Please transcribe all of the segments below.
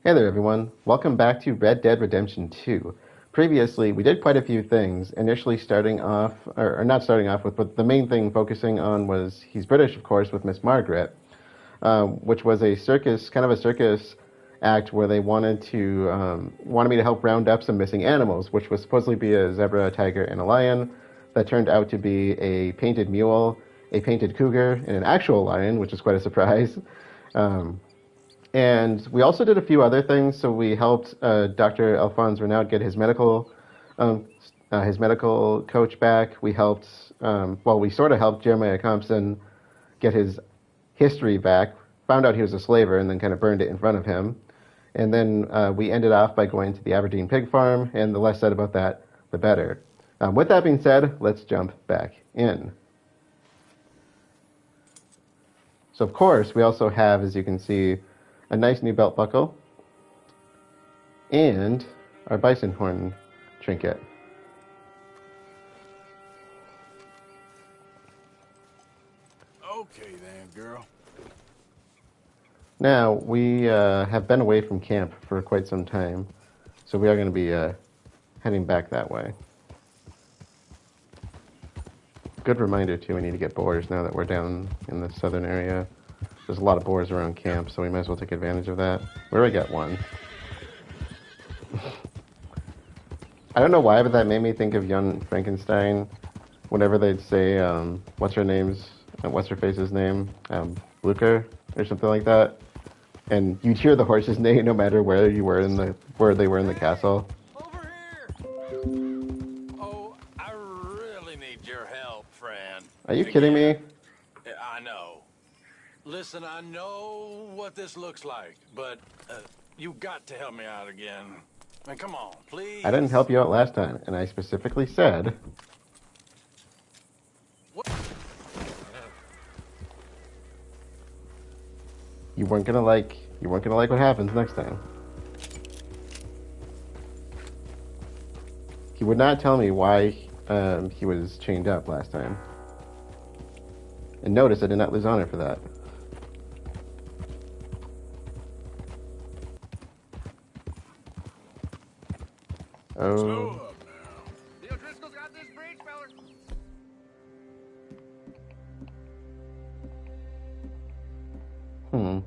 Hey there, everyone. Welcome back to Red Dead Redemption 2. Previously, we did quite a few things, initially starting off, or not starting off with, but the main thing focusing on was he's British, of course, with Miss Margaret, which was a circus, kind of a circus act where they wanted me to help round up some missing animals, which was supposedly be a zebra, a tiger, and a lion. That turned out to be a painted mule, a painted cougar, and an actual lion, which is quite a surprise. Um, and we also did a few other things. So we helped Dr. Alphonse Renaud get um, his medical coach back. We helped, we sort of helped Jeremiah Compson get his history back. Found out he was a slaver and then kind of burned it in front of him. And then we ended off by going to the Aberdeen pig farm. And the less said about that, the better. With that being said, let's jump back in. So of course, we also have, as you can see, a nice new belt buckle, and our bison horn trinket. Okay then, girl. Now, we have been away from camp for quite some time, so we are going to be heading back that way. Good reminder, too, we need to get boars now that we're down in the southern area. There's a lot of boars around camp, so we might as well take advantage of that. Where do I get one? I don't know why, but that made me think of Young Frankenstein. Whenever they'd say, what's her face's name? Blucher, or something like that. And you'd hear the horse's name no matter where they were in the castle. Over here! Oh, I really need your help, friend. Are you kidding me? I know. Listen, I know what this looks like, but you got to help me out again. I mean, come on, please. I didn't help you out last time, and I specifically said... What? You weren't gonna like what happens next time. He would not tell me why he was chained up last time. And notice I did not lose honor for that. Oh. Slow up now. The O'Driscoll's got this breach, feller. Hmm.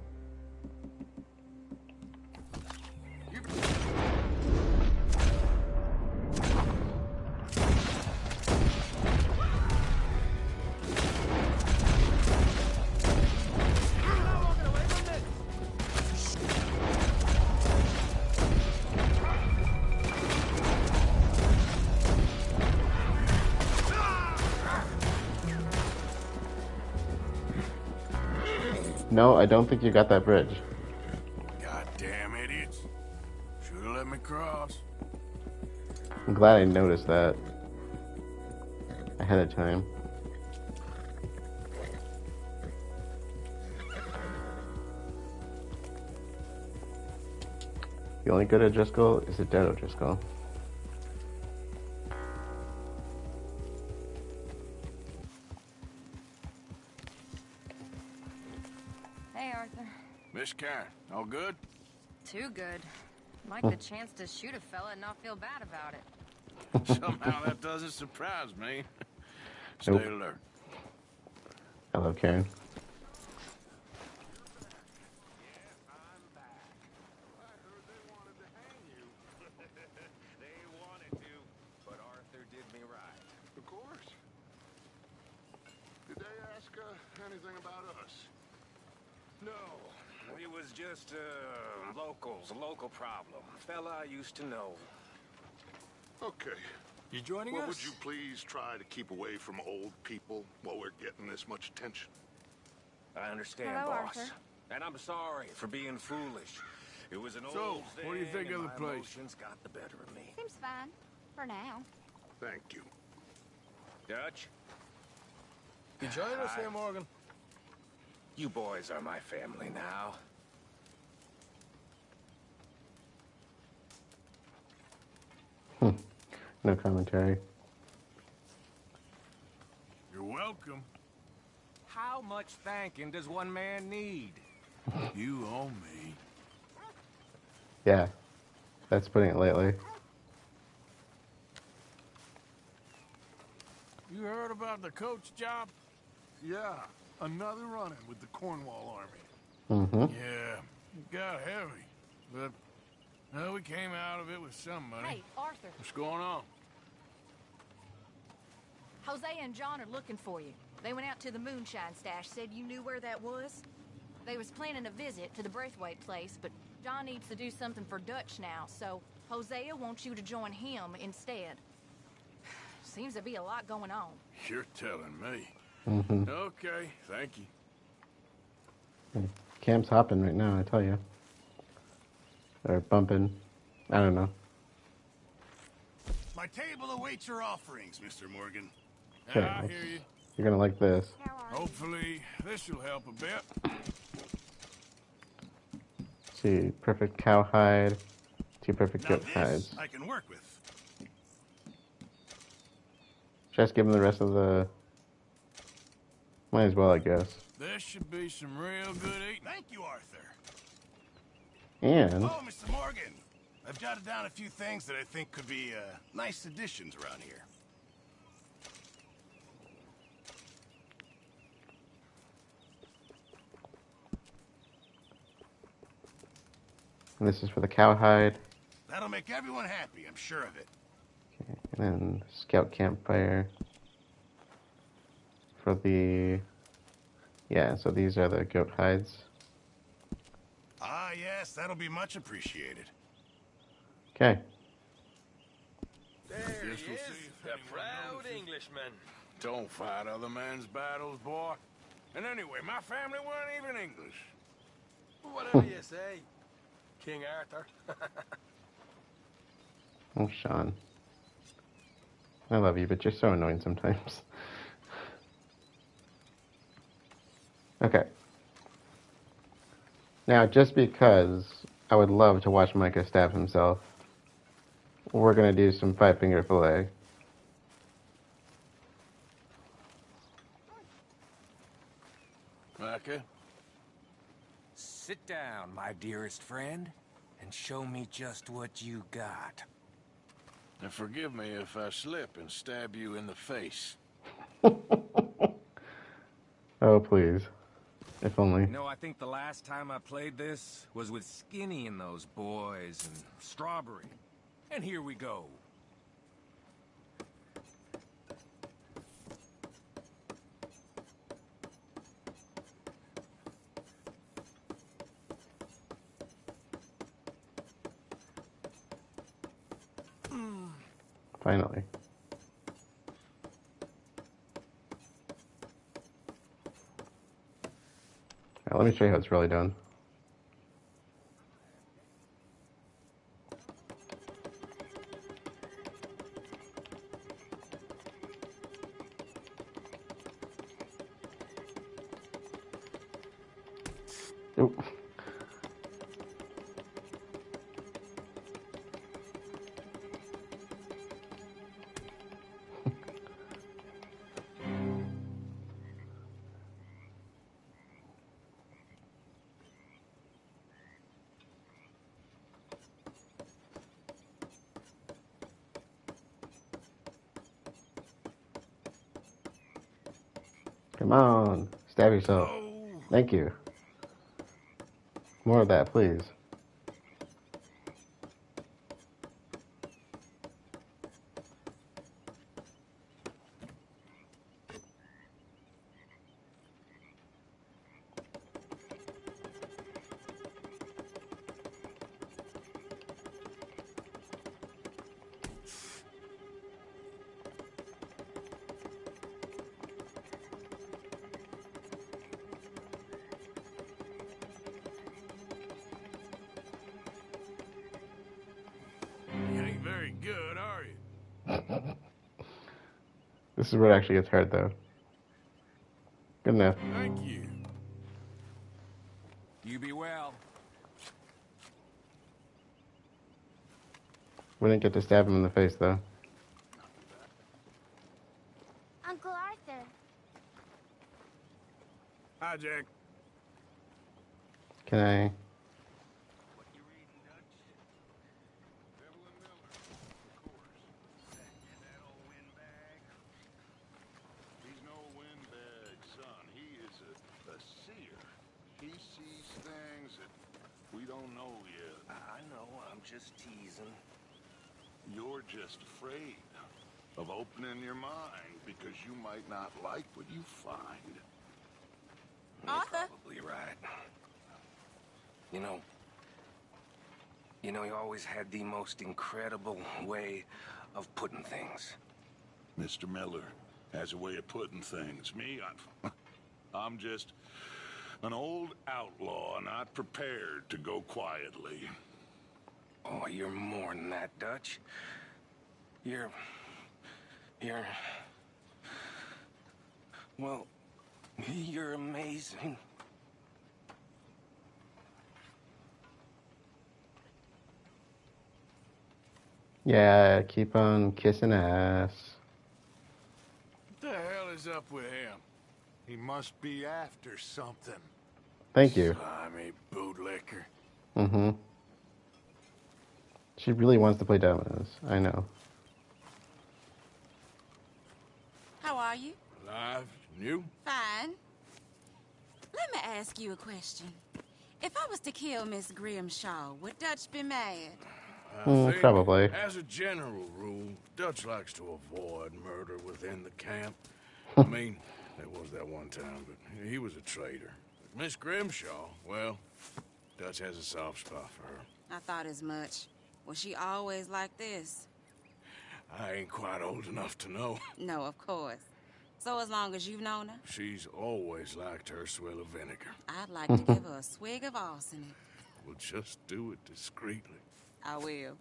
No, I don't think you got that bridge. Goddamn idiots. Should have let me cross. I'm glad I noticed that ahead of time. The only good O'Driscoll is a dead O'Driscoll. Hey, Arthur. Miss Karen, all good? Too good. Like the chance to shoot a fella and not feel bad about it. Somehow that doesn't surprise me. Stay Nope. alert. Hello, Karen. Of course. Did they ask anything about us? No, it was just locals, a local problem. Fella I used to know. Okay. You joining Well, us? would you please try to keep away from old people while we're getting this much attention? I understand, Hello, boss. Arthur. And I'm sorry for being foolish. It was an So, old what do you thing, think of and the my place? emotions got the better of me. Seems fine. For now. Thank you. Dutch, You join us here, Morgan? you boys are my family now. No commentary. You're welcome. How much thanking does one man need? You owe me. Yeah, that's putting it lightly. You heard about the coach job? Yeah, another run-in with the Cornwall Army. Mm-hmm. Yeah, it got heavy. But, well, we came out of it with some money. Hey, Arthur. What's going on? Jose and John are looking for you. They went out to the moonshine stash, said you knew where that was. They was planning a visit to the Braithwaite place, but John needs to do something for Dutch now, so Hosea wants you to join him instead. Seems to be a lot going on. You're telling me. Mm-hmm. Okay, thank you. Camp's hopping right now, I tell you. Or bumping. I don't know. My table awaits your offerings, Mr. Morgan. Okay, I hear you. you're gonna like this. Hopefully, this will help a bit. Let's see, perfect cowhide. 2 perfect Now goat this hides. I can work with. Just give him the rest of the... Might as well, I guess. This should be some real good eating. Thank you, Arthur. And... Oh, Mr. Morgan. I've jotted down a few things that I think could be nice additions around here. And this is for the cowhide. That'll make everyone happy, I'm sure of it. Okay, and then scout campfire. For the... Yeah, so these are the goat hides. Ah, yes, that'll be much appreciated. Okay. There he is, the proud Englishman. Don't fight other men's battles, boy. And anyway, my family weren't even English. Whatever you say, King Arthur. Oh, Sean. I love you, but you're so annoying sometimes. Okay. Now, just because I would love to watch Micah stab himself, we're going to do some 5-finger fillet. Micah? Sit down, my dearest friend, and show me just what you got. And forgive me if I slip and stab you in the face. Oh, please. If only. You know, I think the last time I played this was with Skinny and those boys and Strawberry. And here we go. Finally. Now, let me show you how it's really done. Oop. Come on, stab yourself. Oh, Thank you. More of that, please. You ain't very good, are you? This is where it actually gets hard, though. Good enough. Thank you. You be well. We didn't get to stab him in the face, though. Uncle Arthur. Hi, Jack. Can I... things that we don't know yet. I know, I'm just teasing. You're just afraid of opening your mind because you might not like what you find. You're Arthur? probably right. You know, you always had the most incredible way of putting things. Mr. Miller has a way of putting things. Me, I'm just an old outlaw, not prepared to go quietly. Oh, you're more than that, Dutch. You're... Well, you're amazing. Yeah, keep on kissing ass. What the hell is up with him? He must be after something. Thank you. Slimy bootlicker. Mm-hmm. She really wants to play Dominoes. I know. How are you? Alive? You? Fine. Let me ask you a question. If I was to kill Miss Grimshaw, would Dutch be mad? I think, probably. as a general rule, Dutch likes to avoid murder within the camp. I mean, there was that one time, but he was a traitor. But Miss Grimshaw, well, Dutch has a soft spot for her. I thought as much. Was she always like this? I ain't quite old enough to know. No, of course. So as long as you've known her, She's always liked her swill of vinegar. I'd like to give her a swig of arsenic. We'll just do it discreetly. I will.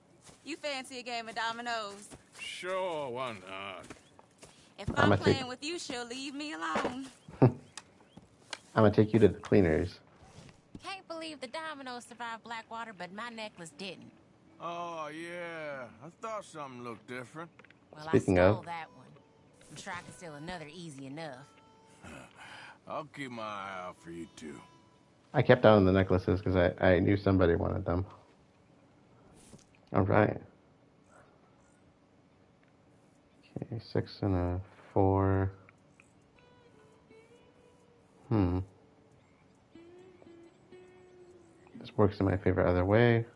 You fancy a game of dominoes? Sure, why not? If I'ma I'm take- playing with you, she'll leave me alone. I'm gonna take you to the cleaners. Can't believe the dominoes survived Blackwater, but my necklace didn't. Oh, yeah. I thought something looked different. Well, Speaking I stole of- that one. I'm sure I can steal another easy enough. I'll keep my eye out for you, too. I kept on the necklaces because I knew somebody wanted them. All right. Okay, 6 and a 4. This works in my favor either way.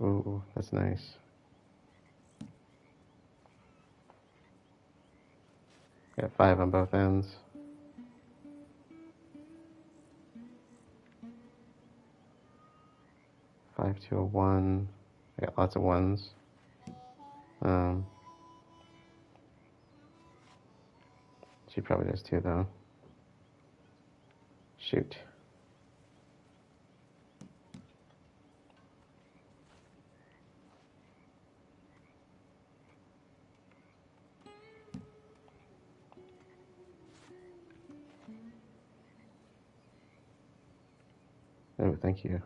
Ooh, that's nice. Got 5 on both ends. Five to a 1. I got lots of ones. She probably does too, though. Shoot. Oh, thank you.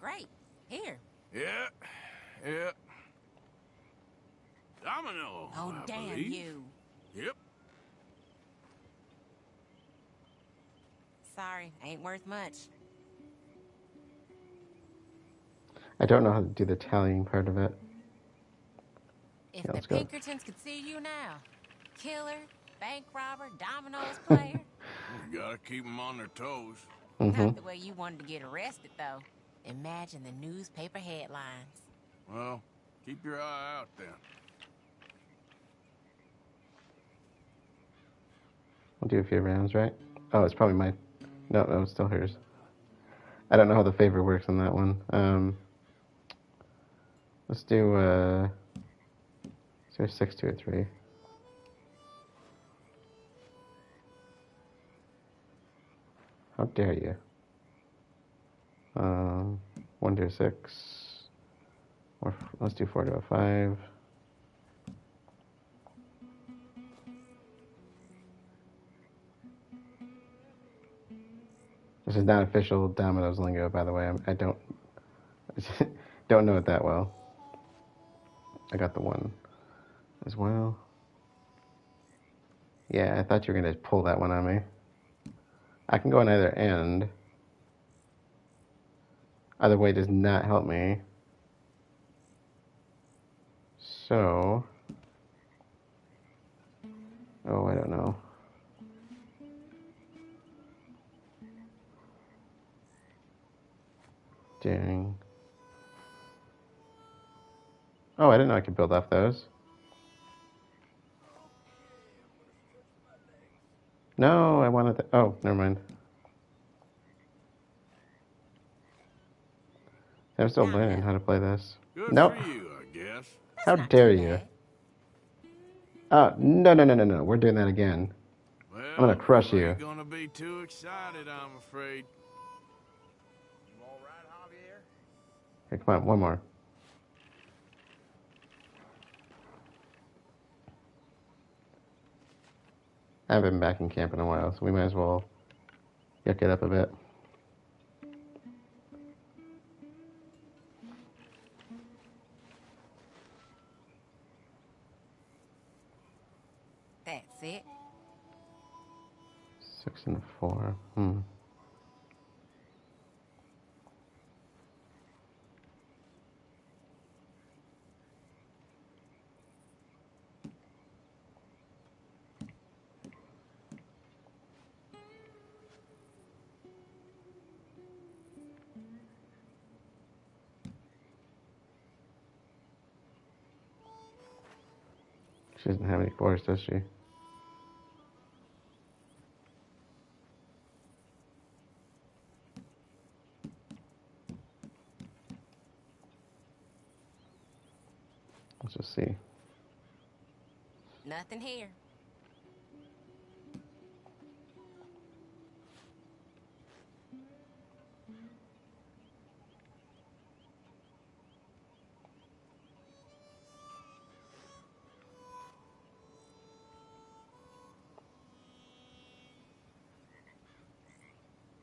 Great. Here. Yeah. Domino. Oh, I damn believe. you. Yep. Sorry, ain't worth much. I don't know how to do the tallying part of it. If Yeah, the let's go. Pinkertons could see you now. Killer, bank robber, dominoes player. You gotta keep them on their toes. Not the way you wanted to get arrested, though. Imagine the newspaper headlines. Well, keep your eye out then. We'll do a few rounds, right? Oh, it's probably mine. No, it's still hers. I don't know how the favor works on that one. Let's do, is there 6, 2, or 3? How dare you? 1 to a 6. Or let's do 4 to a 5. This is not official Domino's lingo, by the way. I don't don't know it that well. I got the 1 as well. Yeah, I thought you were gonna pull that one on me. I can go on either end. Either way does not help me. So... Oh, I don't know. Dang. Oh, I didn't know I could build off those. No, I wanted the... Oh, never mind. I'm still learning how to play this. Good Nope. for you, I guess. How Not dare too you? bad. Oh, no. We're doing that again. Well, I'm gonna crush you. ain't gonna be too excited, I'm afraid. You all right, Javier? Okay, come on, one more. I haven't been back in camp in a while, so we might as well yuck it up a bit. That's it. 6 and 4. She doesn't have any 4s, does she? Let's just see. Nothing here.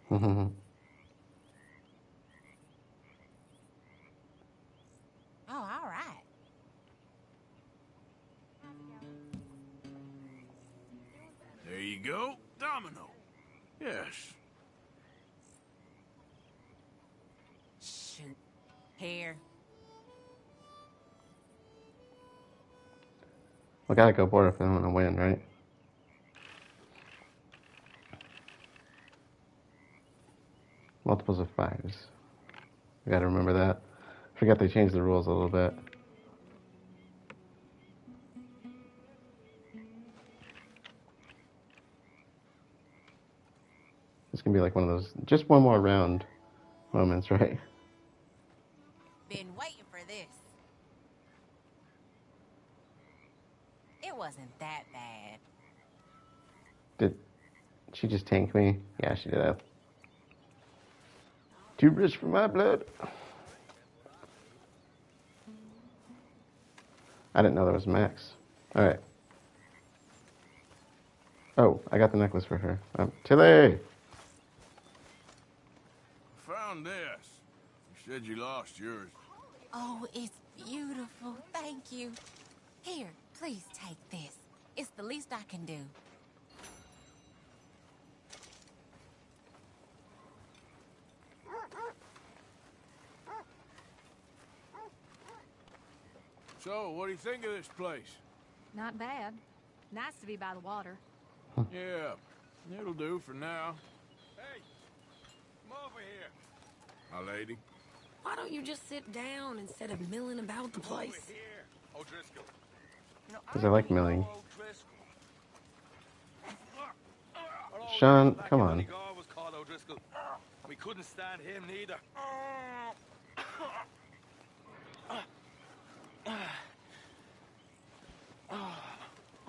Oh, all right. There you go, Domino. Yes. Shoot. Here. We gotta go board if I want to win, right? Multiples of 5s. We gotta remember that. Forgot they changed the rules a little bit. It's gonna be like one of those, just one more round moments, right? Been waiting for this. It wasn't that bad. Did she just tank me? Yeah, she did. Too rich for my blood. I didn't know there was max. Alright. Oh, I got the necklace for her. Tilly! Found this. You said you lost yours. Oh, it's beautiful. Thank you. Here, please take this. It's the least I can do. So, what do you think of this place? Not bad. Nice to be by the water. Yeah, it'll do for now. Hey, come over here. My lady. Why don't you just sit down instead of milling about the place? Over here, O'Driscoll. Because I like milling. O'Driscoll. Sean, Back come in on. Donegal was called O'Driscoll. We couldn't stand him neither.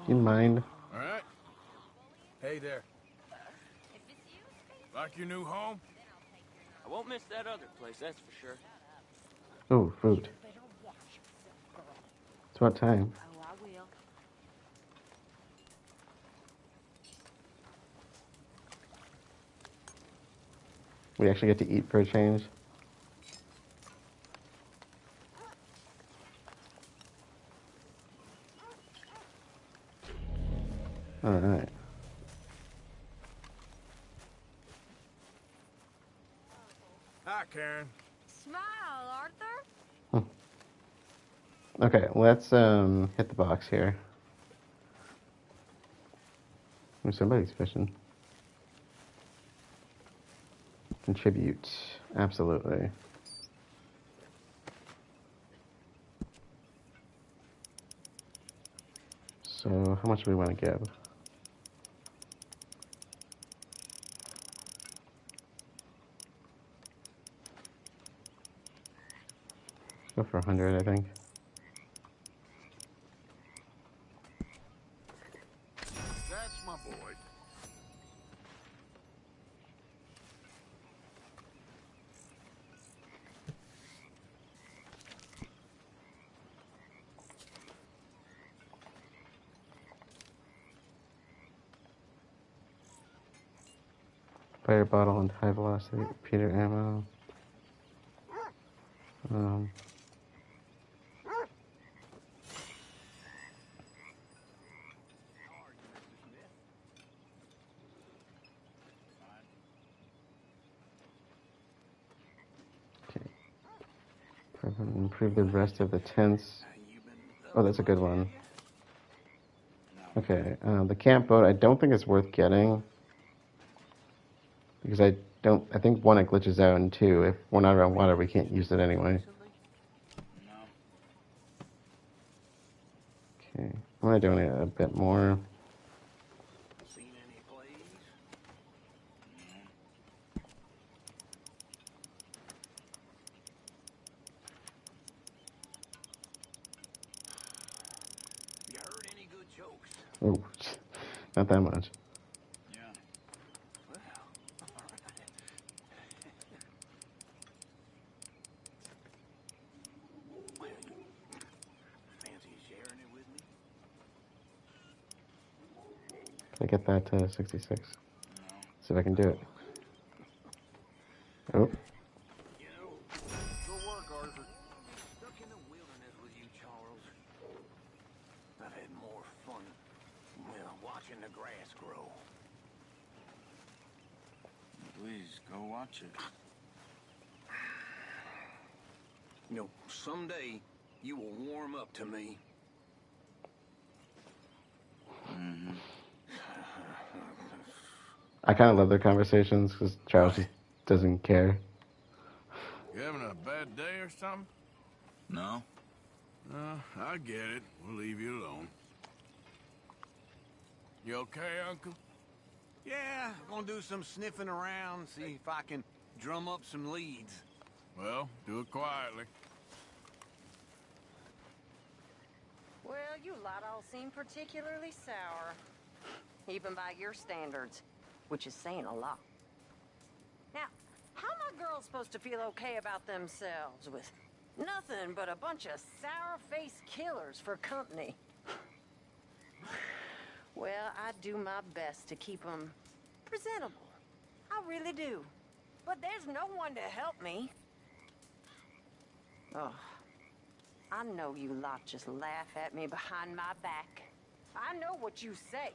Do you mind? All right. Hey there. Like your new home? I won't miss that other place, that's for sure. Oh, food. It's about time. Oh, I will. We actually get to eat for a change. Alright. Hi, Karen. Smile, Arthur. Okay, let's hit the box here. Ooh, somebody's fishing. Contribute. Absolutely. So, how much do we want to give? Go for 100, I think. That's my boy. Fire bottle and high velocity repeater ammo. Okay. Improve the rest of the tents. Oh, that's a good one. Okay, the camp boat, I don't think it's worth getting. Because I think one, it glitches out, and two, if we're not around water, we can't use it anyway. Okay, I'm gonna donate a bit more. You heard any good jokes? Oh, not that much. Yeah. Well, all right. Well, you fancy sharing it with me? Can I get that to 66? See if I can do it. Oh. You know, good work, Arthur. Stuck in the wilderness with you, Charles. I've had more fun, well, watching the grass grow. Please, go watch it. You know, someday you will warm up to me. Mm-hmm. I kind of love their conversations because Charles just doesn't care. You having a bad day or something? No? I get it. We'll leave you alone. You okay, Uncle? Yeah, gonna do some sniffing around, see if I can drum up some leads. Well, do it quietly. Well, you lot all seem particularly sour. Even by your standards, which is saying a lot. Now, how am I girls supposed to feel okay about themselves with nothing but a bunch of sour-faced killers for company? Well, I do my best to keep them presentable. I really do. But there's no one to help me. Oh, I know you lot just laugh at me behind my back. I know what you say.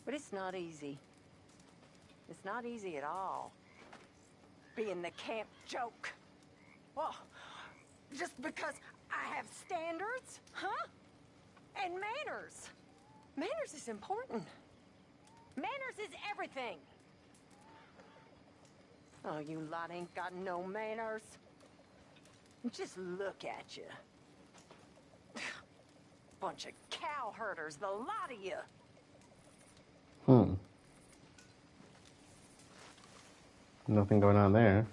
But it's not easy. It's not easy at all. Being the camp joke. Well, just because I have standards, huh? And manners. Manners is important. Manners is everything. Oh, you lot ain't got no manners. Just look at you. Bunch of cow herders, the lot of you. Nothing going on there.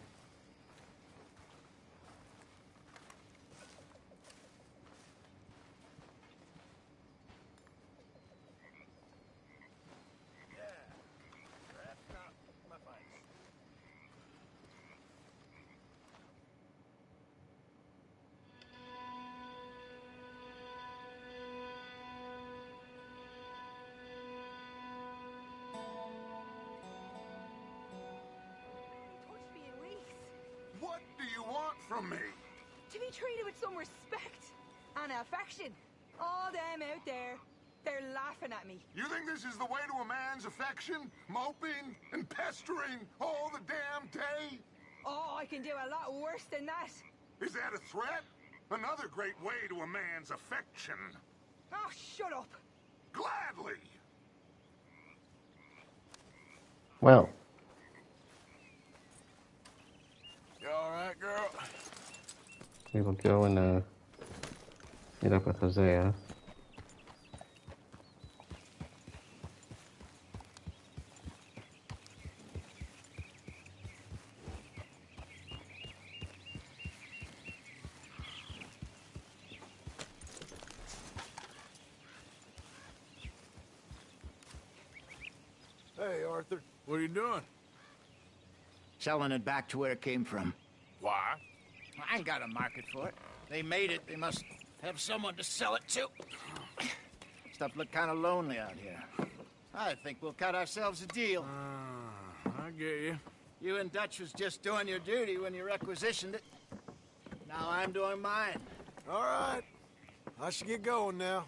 What do you want from me? To be treated with some respect and affection. All them out there, there laughing at me. You think this is the way to a man's affection? Moping and pestering all the damn day? Oh, I can do a lot worse than that. Is that a threat? Another great way to a man's affection. Oh, shut up. Gladly. Well, You all right, girl? we will go and meet up with Hosea. Hey, Arthur. What are you doing? Selling it back to where it came from. Why? I ain't got a market for it. They made it. They must have someone to sell it to. Stuff look kind of lonely out here. I think we'll cut ourselves a deal. I get you. You and Dutch was just doing your duty when you requisitioned it. Now I'm doing mine. All right. I should get going now.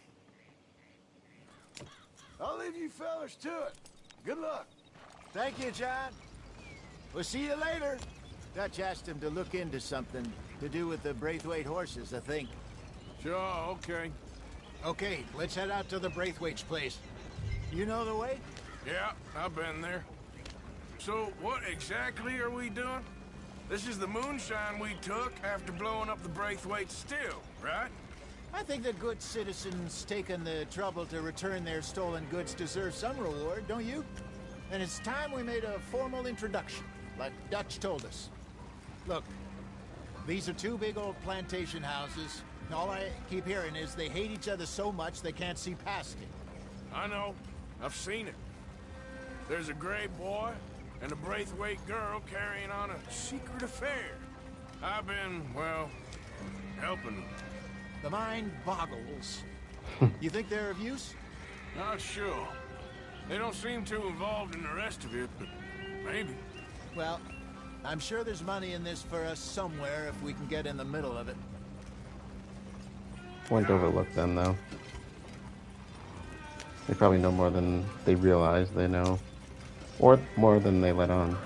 I'll leave you fellas to it. Good luck. Thank you, John. We'll see you later. Dutch asked him to look into something to do with the Braithwaite horses, I think. Sure, okay. Okay, let's head out to the Braithwaite's place. You know the way? Yeah, I've been there. So, what exactly are we doing? This is the moonshine we took after blowing up the Braithwaite still, right? I think the good citizens taking the trouble to return their stolen goods deserve some reward, don't you? And it's time we made a formal introduction, like Dutch told us. Look, these are two big old plantation houses. All I keep hearing is they hate each other so much they can't see past it. I know. I've seen it. There's a gray boy and a Braithwaite girl carrying on a secret affair. I've been, well, helping them. The mind boggles. You think they're of use? Not sure. They don't seem too involved in the rest of it, but maybe. Well, I'm sure there's money in this for us somewhere if we can get in the middle of it. Won't overlook them, though. They probably know more than they realize they know. Or more than they let on.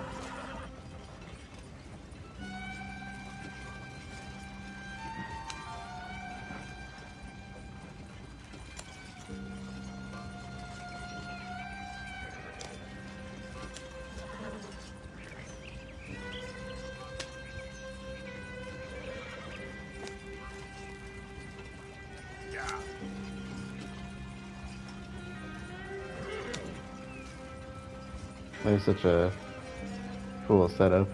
There's such a cool setup.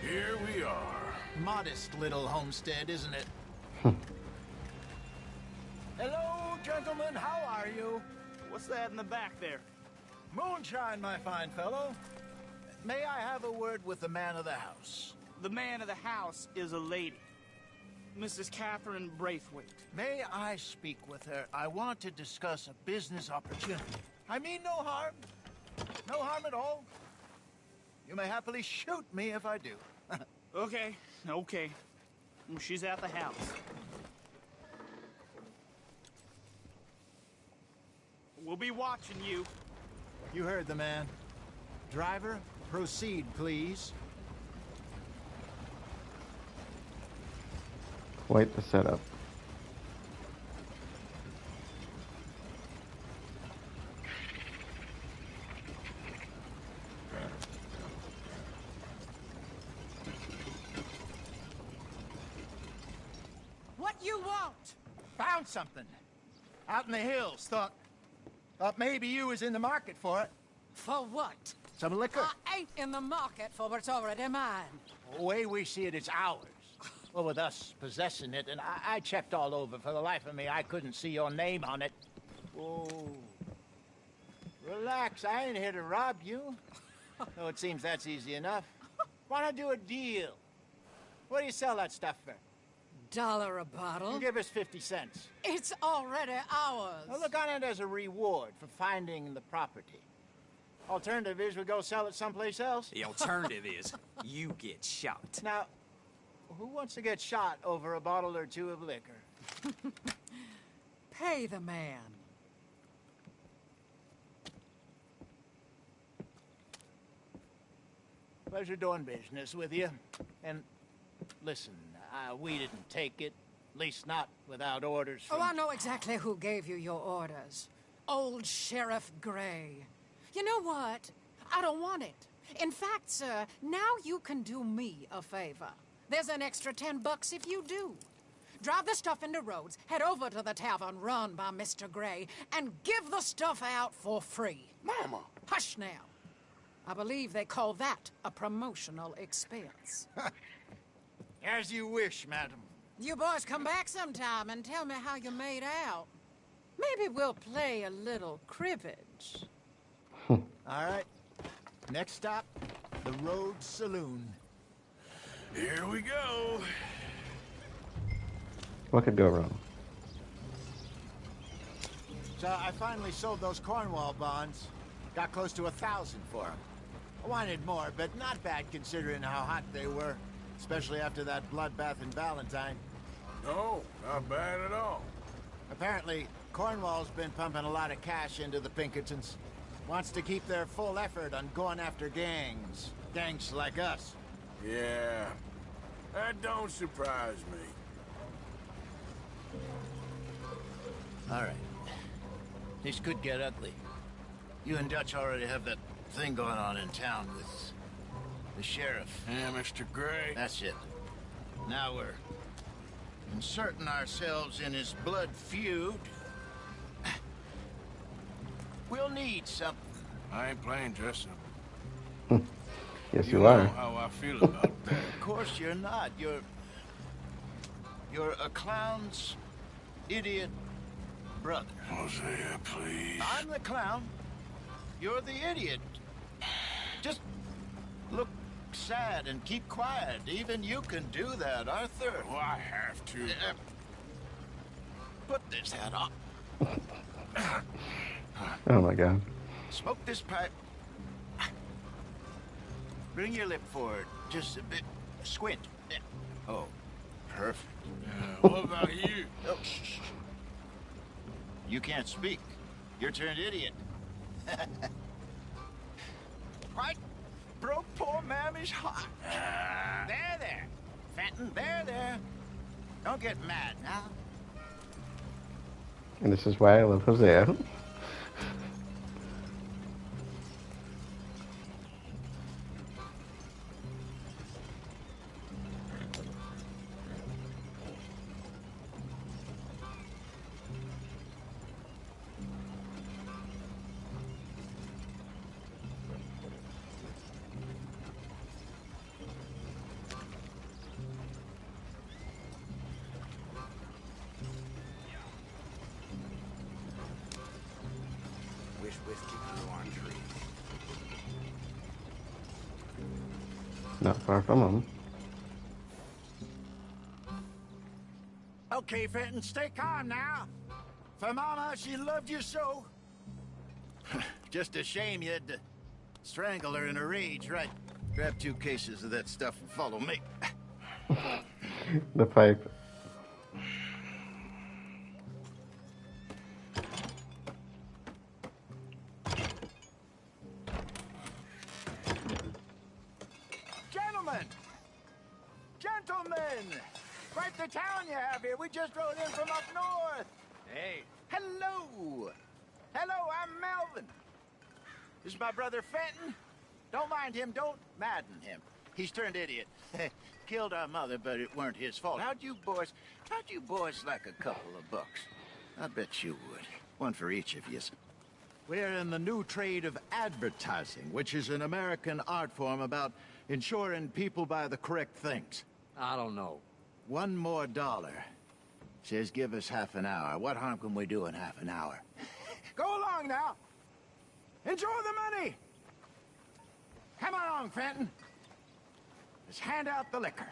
Here we are. Modest little homestead, isn't it? Hello, gentlemen. How are you? What's that in the back there? Moonshine, my fine fellow. May I have a word with the man of the house? The man of the house is a lady. Mrs. Catherine Braithwaite. May I speak with her? I want to discuss a business opportunity. I mean no harm. No harm at all. You may happily shoot me if I do. Okay. Well, she's at the house. We'll be watching you. You heard the man. Driver, proceed, please. Quite the setup. you want? Found something. Out in the hills. Thought maybe you was in the market for it. For what? Some liquor. I ain't in the market for what's already mine. The way we see it, it's ours. Well, with us possessing it, and I checked all over. For the life of me, I couldn't see your name on it. Whoa. Relax, I ain't here to rob you. Though it seems that's easy enough. Why not do a deal? What do you sell that stuff for? $1 a bottle? You give us 50 cents. It's already ours. Well, look on it as a reward for finding the property. Alternative is we go sell it someplace else. The alternative is you get shot. Now, who wants to get shot over a bottle or two of liquor? Pay the man. Pleasure doing business with you. And listen, we didn't take it. At least not without orders from... Oh, I know exactly who gave you your orders. Old Sheriff Gray. You know what? I don't want it. In fact, sir, now you can do me a favor. There's an extra $10 if you do. Drive the stuff into Rhodes, head over to the tavern run by Mr. Gray, and give the stuff out for free. Mama! Hush now. I believe they call that a promotional expense. As you wish, madam. You boys come back sometime and tell me how you made out. Maybe we'll play a little cribbage. All right. Next stop, the Rhodes Saloon. Here we go. What could go wrong? So I finally sold those Cornwall bonds. Got close to 1,000 for them. I wanted more, but not bad considering how hot they were. Especially after that bloodbath in Valentine. No, not bad at all. Apparently, Cornwall's been pumping a lot of cash into the Pinkertons. Wants to keep their full effort on going after gangs. Gangs like us. Yeah, that don't surprise me. All right. This could get ugly. You and Dutch already have that thing going on in town with the sheriff. Yeah, Mr. Gray. That's it. Now we're inserting ourselves in his blood feud. We'll need something. I ain't playing dress up. Yes, You you know are. how I feel about that. Of course you're not. You're a clown's idiot brother. Hosea, please. I'm the clown. You're the idiot. Just look sad and keep quiet. Even you can do that, Arthur. Oh, I have to. Put this hat on. Oh my god. Smoke this pipe. Bring your lip forward just a bit. Squint. Oh, perfect. What about you? Oh, shh. You can't speak. You're turned idiot. Right? Broke poor Mammy's heart. There. Fenton, there. Don't get mad now. And this is why I love Hosea. Wish whiskey grew on trees. Not far from him. Okay, Fenton, stay calm now. For Mama, she loved you so. Just a shame you had to strangle her in a rage, right? Grab 2 cases of that stuff and follow me. The pipe. Gentlemen! Quite the town you have here. We just rode in from up north. Hey. Hello. I'm Melvin. This is my brother Fenton. Don't mind him. Don't madden him. He's turned idiot. Killed our mother, but it weren't his fault. How'd you boys like a couple of bucks? I bet you would. One for each of yous. We're in the new trade of advertising, which is an American art form about ensuring people buy the correct things. I don't know. $1 more. Says give us half an hour. What harm can we do in half an hour? Go along now. Enjoy the money. Come along, Fenton. Let's hand out the liquor.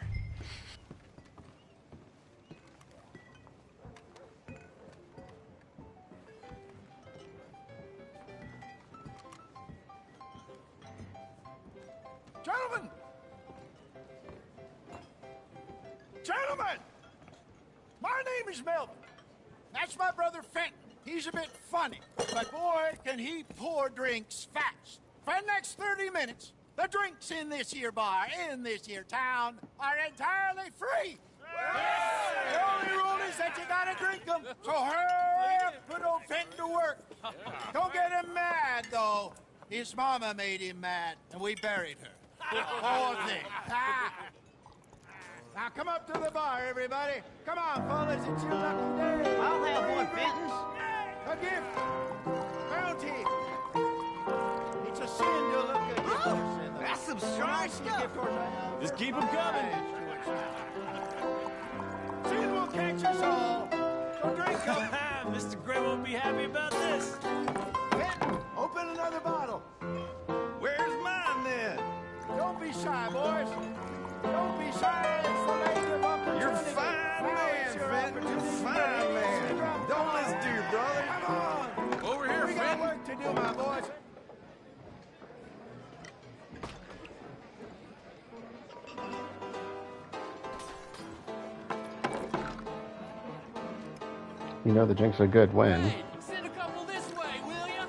Gentlemen! Gentlemen! My name is Melvin. That's my brother Fenton. He's a bit funny, but boy, can he pour drinks fast. For the next 30 minutes, the drinks in this here bar, in this here town, are entirely free. The only rule is that you gotta drink them. So hurry up, put old Fenton to work. Don't get him mad, though. His mama made him mad, and we buried her. Poor thing. Now come up to the bar, everybody. Come on, fellas, it's your lucky day. I'll have one, Fenton's. A gift. Bounty. It's a sin to look at your horse in the... That's some strong stuff. Just keep them coming. Sin will catch us all. So drink up. Mr. Grimm won't be happy about this. Fenton, open another bottle. Where's mine, then? Don't be shy, boys. Don't be shy. It's the lady of opportunity. You're a fine man, Fenton. You're a fine man. Don't listen to your brother. Come on. Over here, We got Fenton. work to do, my boys. You know the drinks are good when. Send a couple this way, will ya?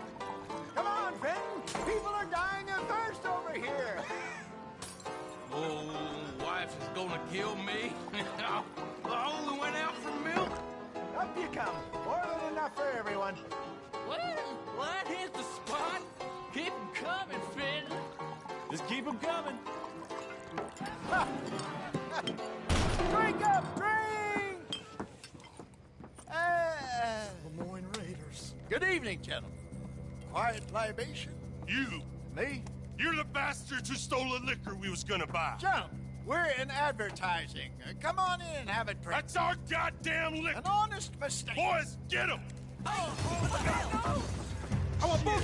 Come on, Fenton. People are dying of thirst over here. Oh, wife is gonna kill me. I only went out for milk. Up you come. More than enough for everyone. Well, that hit the spot. Keep 'em coming, Fenton. Just keep 'em coming. Drink up, drink! Lemoyne Raiders. Good evening, gentlemen. Quiet libation. You! Me? You're the bastards who stole the liquor we was gonna buy. Gentlemen, we're in advertising. Come on in and have a drink. That's our goddamn liquor! An honest mistake. Boys, get him! Oh, I want both!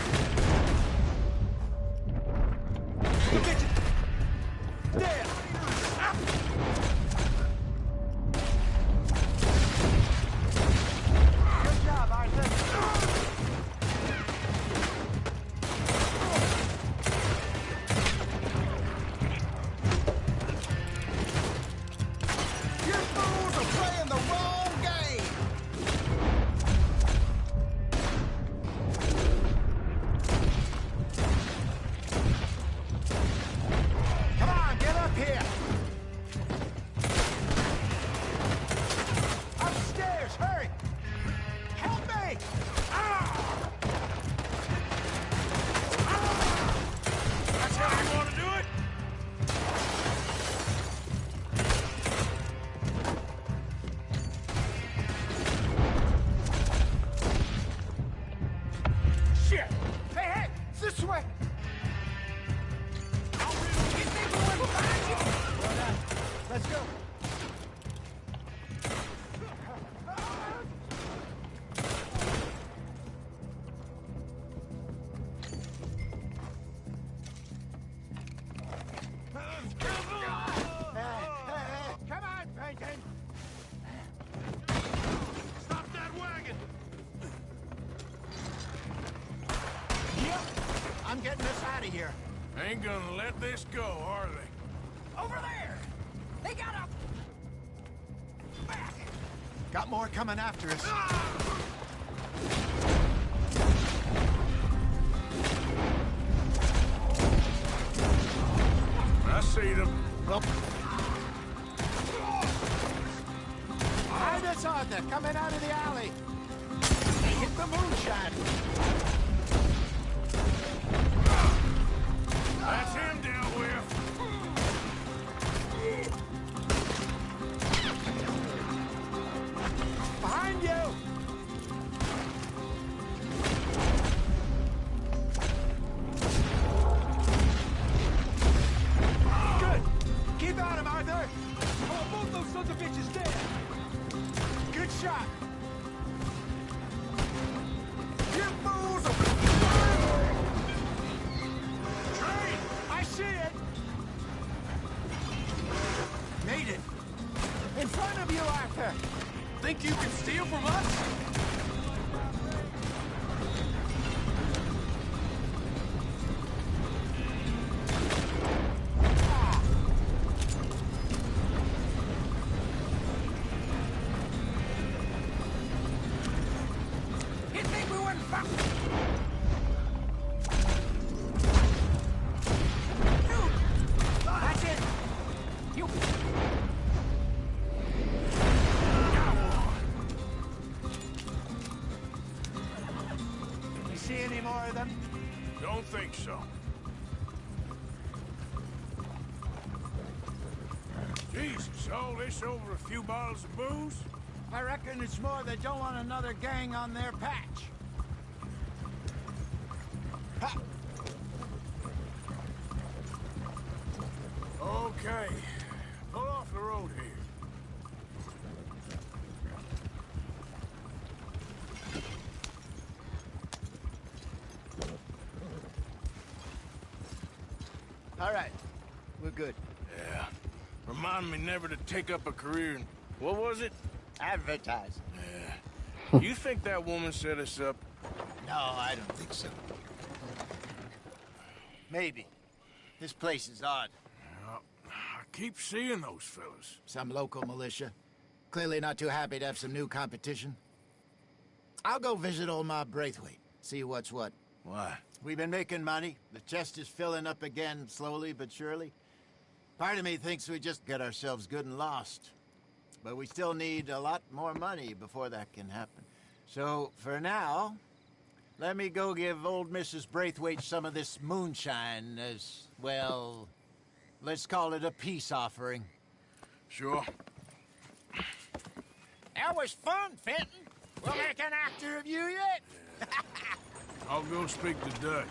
there! Good job, Arthur. You fools are playing the wrong game! Come on, get up here. Upstairs, hurry. Help me. That's how you want to do it? Shit. Hey, this way. Let's go. Come on, Bacon. Stop that wagon! Yep. I'm getting us out of here. Ain't gonna let this go, are they? Over there. They got up. Back. Got more coming after us. I see them. Well, behind us, Arthur, coming out of the alley. Hit the moonshine. That's him dealt with. you can steal from us? You think we wouldn't fuck? That's it. You. You see any more of them? Don't think so. Jesus, all this over a few bottles of booze? I reckon it's more they don't want another gang on their patch. Ha! Okay. Pull off the road here. All right. We're good. Yeah. Remind me never to take up a career in... What was it? Advertising. Yeah. You think that woman set us up? No, I don't think so. Maybe. This place is odd. I keep seeing those fellas. Some local militia. Clearly not too happy to have some new competition. I'll go visit old Ma Braithwaite. See what's what. Why? We've been making money. The chest is filling up again, slowly but surely. Part of me thinks we just get ourselves good and lost. But we still need a lot more money before that can happen. So, for now, let me go give old Mrs. Braithwaite some of this moonshine as, well, let's call it a peace offering. Sure. That was fun, Fenton. We'll make an actor of you yet. I'll go speak to Dutch.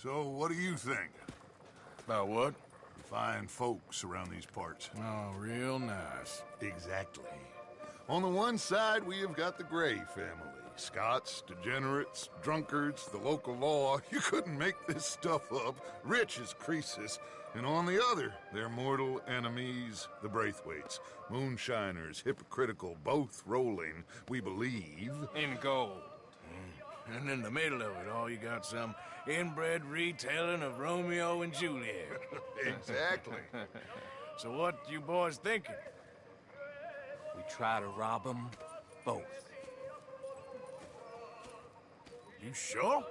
So, what do you think? About what? Fine folks around these parts. Oh, real nice. Exactly. On the one side, we have got the Gray family. Scots, degenerates, drunkards, the local law. You couldn't make this stuff up. Rich as Croesus. And on the other, their mortal enemies, the Braithwaites. Moonshiners, hypocritical, both rolling, we believe. In gold. And in the middle of it all, you got some inbred retelling of Romeo and Juliet. Exactly. So what you boys thinking? We try to rob them both. You sure?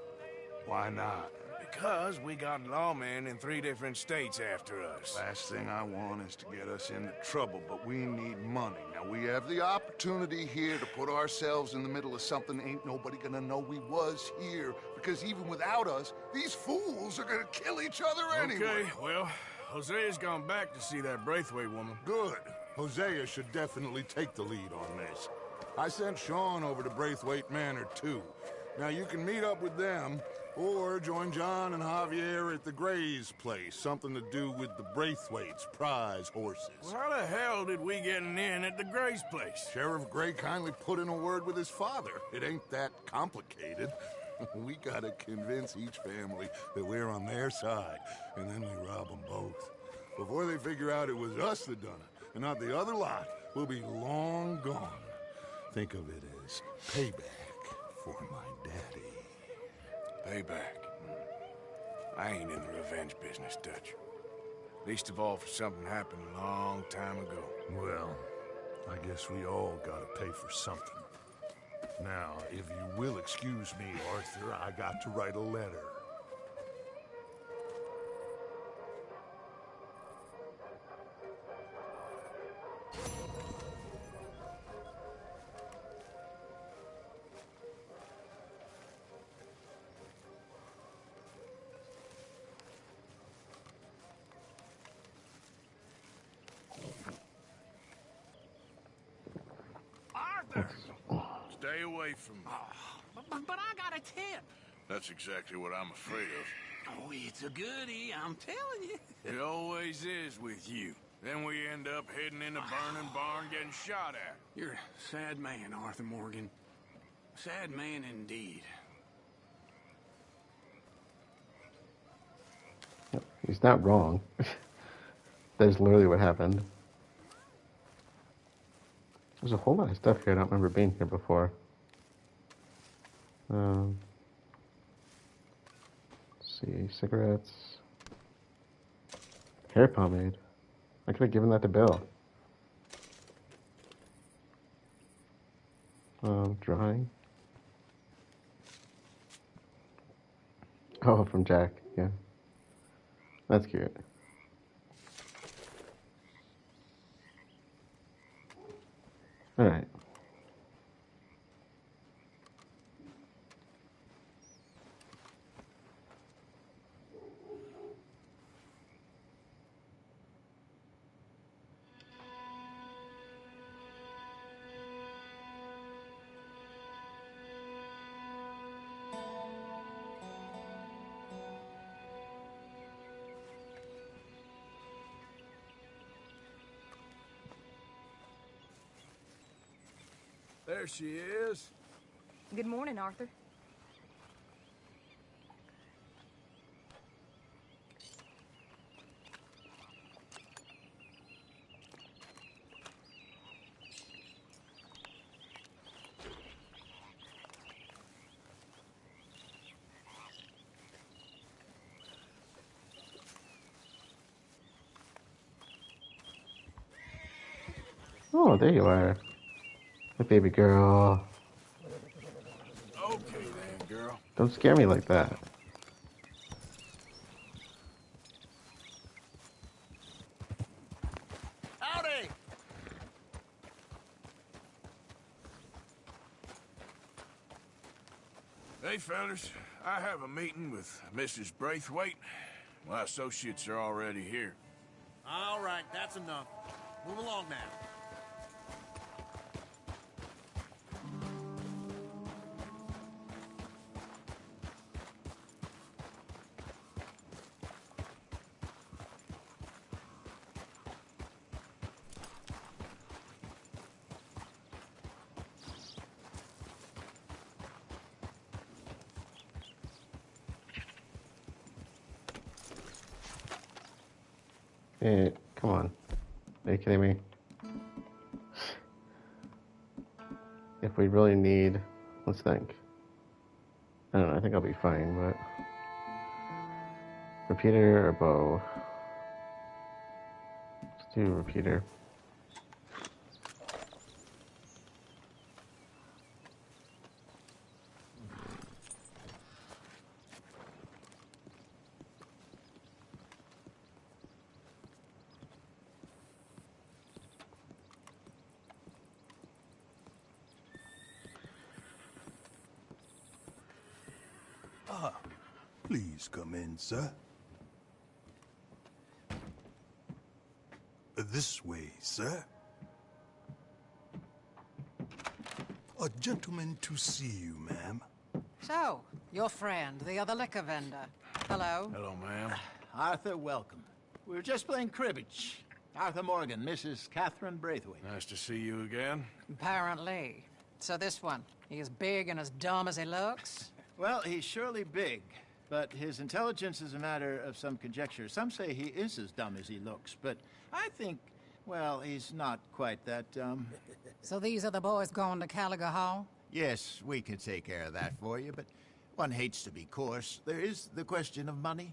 Why not? Because we got lawmen in 3 different states after us. Last thing I want is to get us into trouble, but we need money. Now, we have the opportunity here to put ourselves in the middle of something ain't nobody gonna know we was here, because even without us, these fools are gonna kill each other anyway. Okay, well, Hosea's gone back to see that Braithwaite woman. Good. Hosea should definitely take the lead on this. I sent Sean over to Braithwaite Manor, too. Now, you can meet up with them, or join John and Javier at the Gray's place. Something to do with the Braithwaite's prize horses. Well, how the hell did we get in at the Gray's place? Sheriff Gray kindly put in a word with his father. It ain't that complicated. We gotta convince each family that we're on their side, and then we rob them both. Before they figure out it was us that done it, and not the other lot, we'll be long gone. Think of it as payback for my daddy. Payback. I ain't in the revenge business, Dutch. Least of all for something happened a long time ago. Well, I guess we all gotta pay for something. Now, if you will excuse me, Arthur, I got to write a letter. Stay away from me. But I got a tip. That's exactly what I'm afraid of. Oh, it's a goodie, I'm telling you. It always is with you. Then we end up heading in a burning barn getting shot at. You're a sad man, Arthur Morgan. Sad man indeed. He's not wrong. That's literally what happened. There's a whole lot of stuff here I don't remember being here before. Let's see, cigarettes, hair pomade. I could have given that to Bill. Drawing. Oh, from Jack, yeah. That's cute. Alright. There she is. Good morning, Arthur. Oh, there you are. My baby girl. Okay then, girl. Don't scare me like that. Howdy! Hey, fellas. I have a meeting with Mrs. Braithwaite. My associates are already here. All right, that's enough. Move along now. Hey, come on. Are you kidding me? If we really need... Let's think. I don't know, I think I'll be fine, but... Repeater or bow? Let's do repeater. Please come in, sir. This way, sir. A gentleman to see you, ma'am. So, your friend, the other liquor vendor. Hello. Hello, ma'am. Arthur, welcome. We were just playing cribbage. Arthur Morgan, Mrs. Catherine Braithwaite. Nice to see you again. Apparently. So this one, he is big and as dumb as he looks? Well, he's surely big, but his intelligence is a matter of some conjecture. Some say he is as dumb as he looks, but I think, well, he's not quite that dumb. So these are the boys going to Caliga Hall? Yes, we could take care of that for you, but one hates to be coarse. There is the question of money.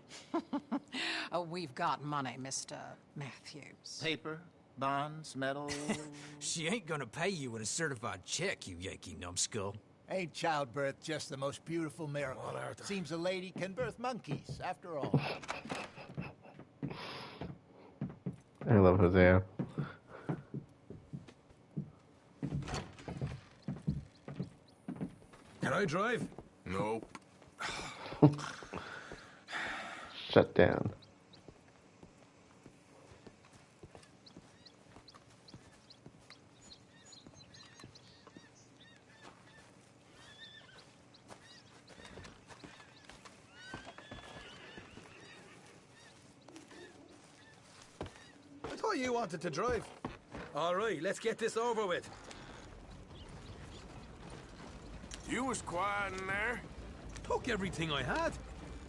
Oh, we've got money, Mr. Matthews. Paper, bonds, metal... She ain't gonna pay you with a certified check, you Yankee numbskull. Ain't childbirth just the most beautiful miracle? Well, Arthur. Seems a lady can birth monkeys, after all. I love Hosea. Can I drive? Nope. Shut down. I thought you wanted to drive. All right, let's get this over with. You was quiet in there? Took everything I had.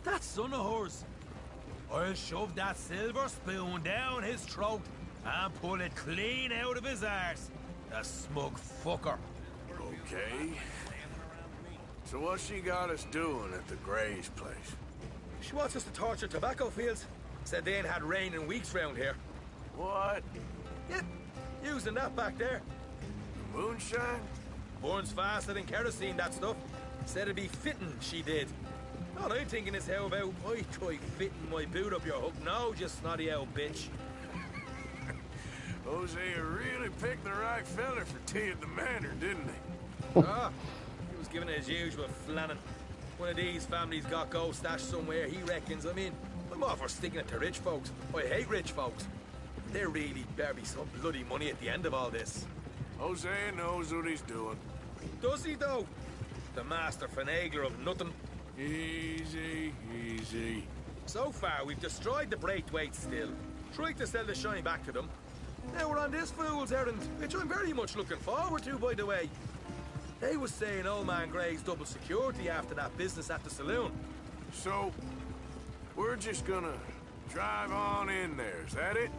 That son of hers. I'll shove that silver spoon down his throat and pull it clean out of his arse. The smug fucker. Okay. So what's she got us doing at the Gray's place? She wants us to torture tobacco fields. Said they ain't had rain in weeks round here. What? Yep, using that back there. Moonshine? Burns faster than kerosene, that stuff. Said it'd be fitting, she did. All I'm thinking is how about I try fitting my boot up your hook now, you snotty old bitch. Hosea really picked the right fella for tea at the manor, didn't he? He was giving it his usual flannin'. One of these families got gold stashed somewhere, he reckons. I mean, I'm all for sticking it to rich folks. I hate rich folks. There really better be some bloody money at the end of all this. Hosea knows what he's doing. Does he, though? The master finagler of nothing. Easy, easy. So far, we've destroyed the Braithwaite still, tried to sell the shine back to them. Now we're on this fool's errand, which I'm very much looking forward to, by the way. They was saying old man Gray's double security after that business at the saloon. So, we're just gonna drive on in there, is that it?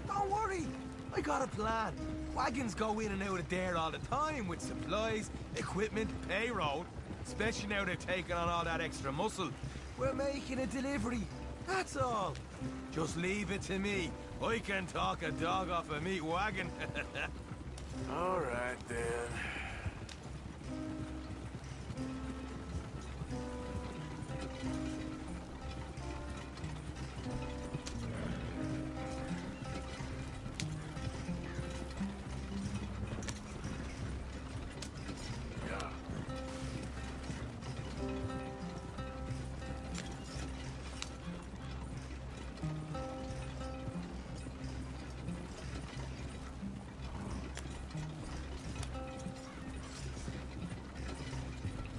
Don't worry, I got a plan. Wagons go in and out of there all the time with supplies, equipment, payroll. Especially now they're taking on all that extra muscle. We're making a delivery, that's all. Just leave it to me. I can talk a dog off a meat wagon. All right, then.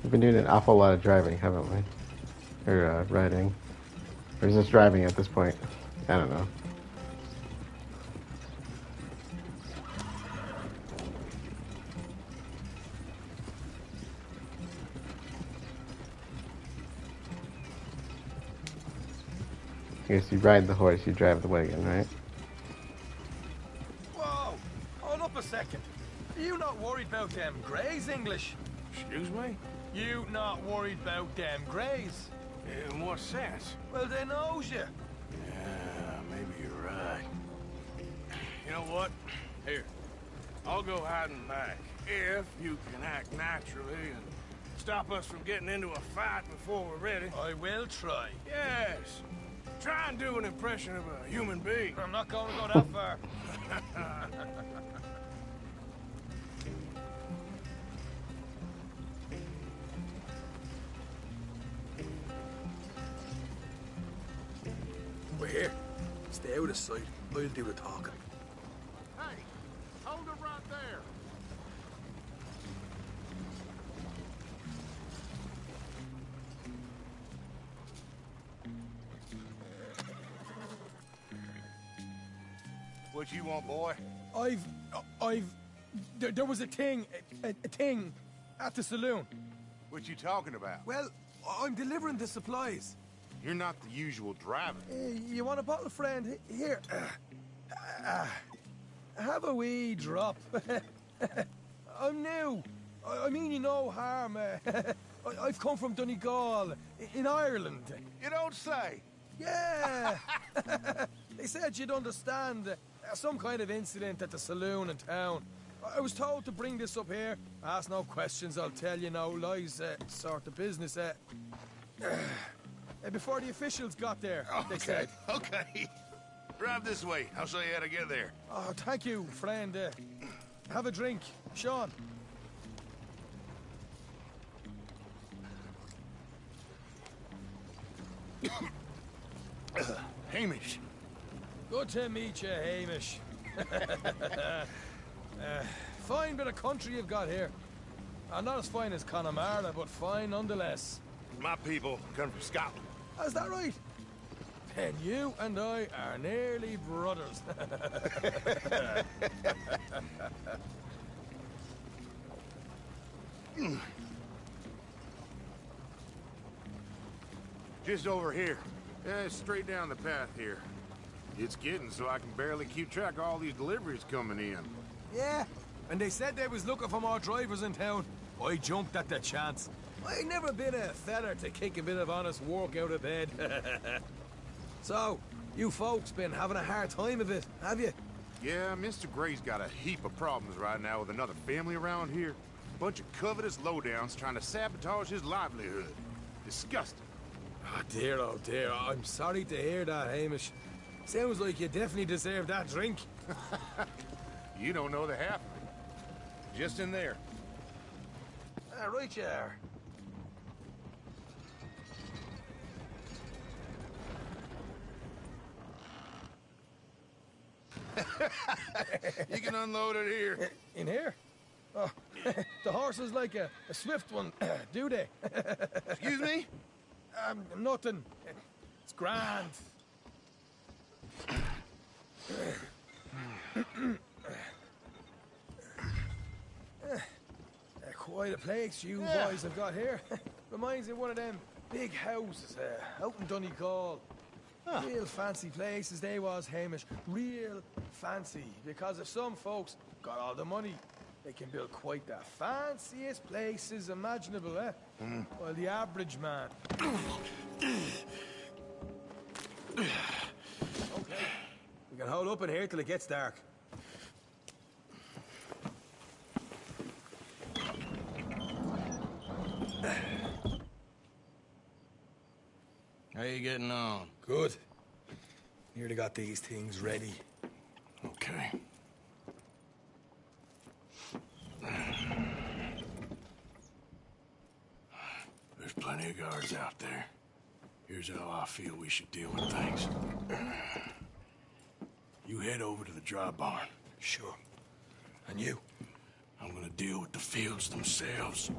We've been doing an awful lot of driving, haven't we? Or riding. Or is this driving at this point? I don't know. I guess you ride the horse, you drive the wagon, right? Whoa! Hold up a second. Are you not worried about them Greys, English? Excuse me? You not worried about them Greys? In what sense? Well, they knows you. Yeah, maybe you're right. You know what? Here, I'll go hiding back. If you can act naturally and stop us from getting into a fight before we're ready. I will try. Yes. Try and do an impression of a human being. I'm not going to go that far. We're here. Stay out of sight. I'll do the talking. Hey, hold it right there. What you want, boy? There was a thing at the saloon. What you talking about? Well, I'm delivering the supplies. You're not the usual driver. You want a bottle, friend? Here. Have a wee drop. I'm new. I mean you no harm. I've come from Donegal, in Ireland. You don't say. Yeah. They said you'd understand. Some kind of incident at the saloon in town. I was told to bring this up here. Ask no questions, I'll tell you no lies. Sort of business. Before the officials got there, they said. Okay. Drive this way. I'll show you how to get there. Oh, thank you, friend. Have a drink. Sean. Hamish. Good to meet you, Hamish. Fine bit of country you've got here. Not as fine as Connemara, but fine nonetheless. My people come from Scotland. Is that right? Then you and I are nearly brothers. Just over here. Yeah, straight down the path here. It's getting so I can barely keep track of all these deliveries coming in. Yeah, and they said they was looking for more drivers in town. I jumped at the chance. I never been a feller to kick a bit of honest work out of bed. So, you folks been having a hard time of it, have you? Yeah, Mr. Gray's got a heap of problems right now with another family around here. Bunch of covetous lowdowns trying to sabotage his livelihood. Disgusting. Oh dear, I'm sorry to hear that, Hamish. Sounds like you definitely deserve that drink. You don't know the half of it. Just in there. Right you are. You can unload it here. In here? Oh, the horse is like a swift one, do they? Excuse me? Nothing. It's grand. Quite a place you boys have got here. Reminds me of one of them big houses out in Donegal. Real fancy places they was, Hamish. Real fancy. Because if some folks got all the money, they can build quite the fanciest places imaginable, eh? Well, the average man... Okay. We can hold up in here till it gets dark. How you getting on? Good. Nearly got these things ready. Okay. There's plenty of guards out there. Here's how I feel we should deal with things. You head over to the dry barn. Sure. And you? I'm gonna deal with the fields themselves.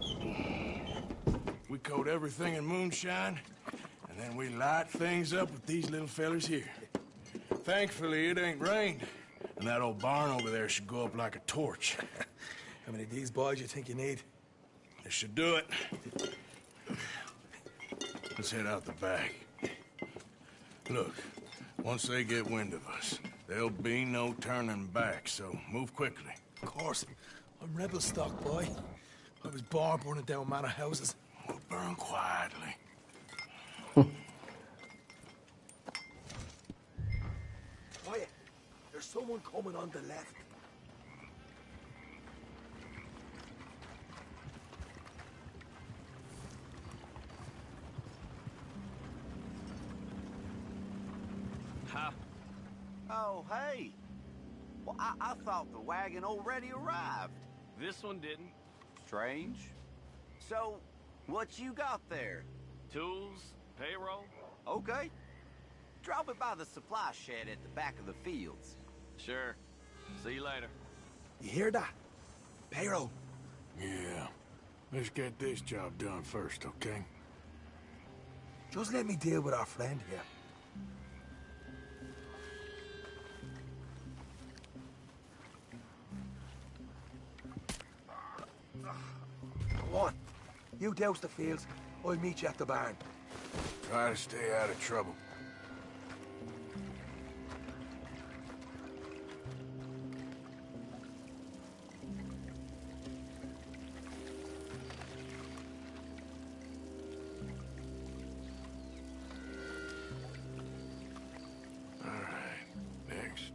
We coat everything in moonshine, and then we light things up with these little fellers here. Thankfully, it ain't rained, and that old barn over there should go up like a torch. How many of these boys you think you need? This should do it. Let's head out the back. Look, once they get wind of us, there'll be no turning back, so move quickly. Of course. I'm rebel stock, boy. I was born burning down manor houses. We'll burn quietly. Quiet. There's someone coming on the left. Ha. Oh, hey. Well, I thought the wagon already arrived. This one didn't. Strange. So, what you got there? Tools, payroll. Okay. Drop it by the supply shed at the back of the fields. Sure. See you later. You hear that? Payroll. Yeah. Let's get this job done first, okay? Just let me deal with our friend here. Go on. You douse the fields. I'll meet you at the barn. Try to stay out of trouble. All right, next.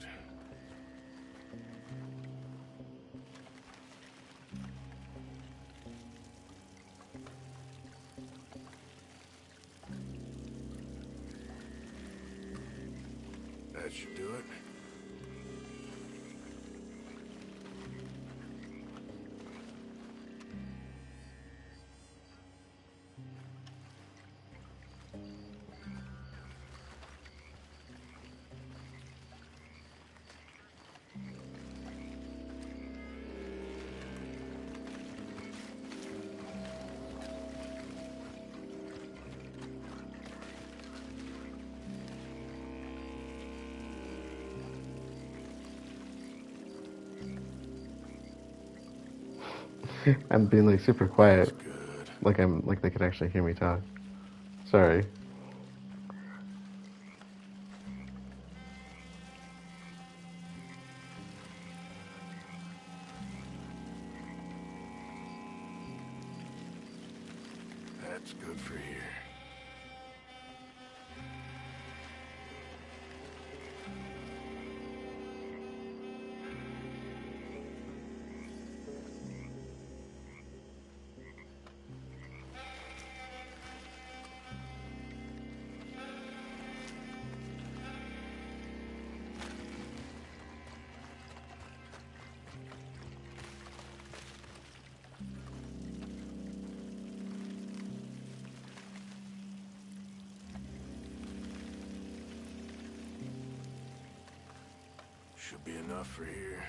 That should do it. I'm being like super quiet, like they could actually hear me talk. Sorry. That's good for here. Should be enough for here.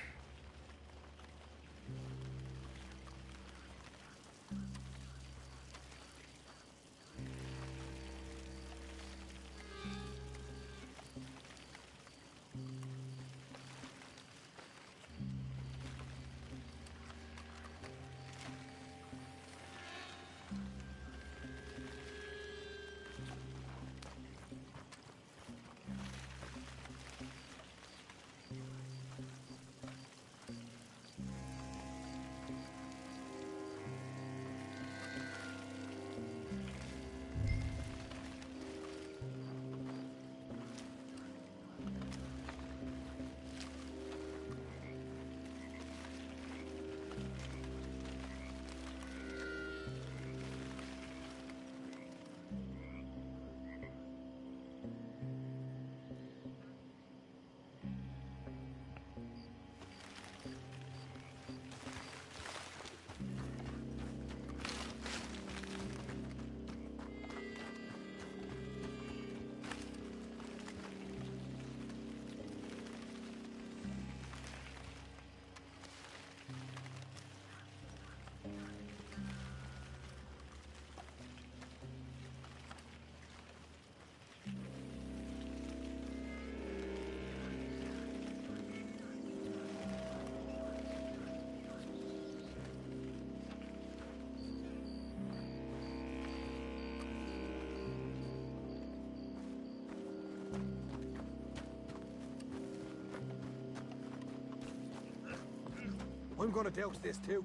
I'm gonna douse this too.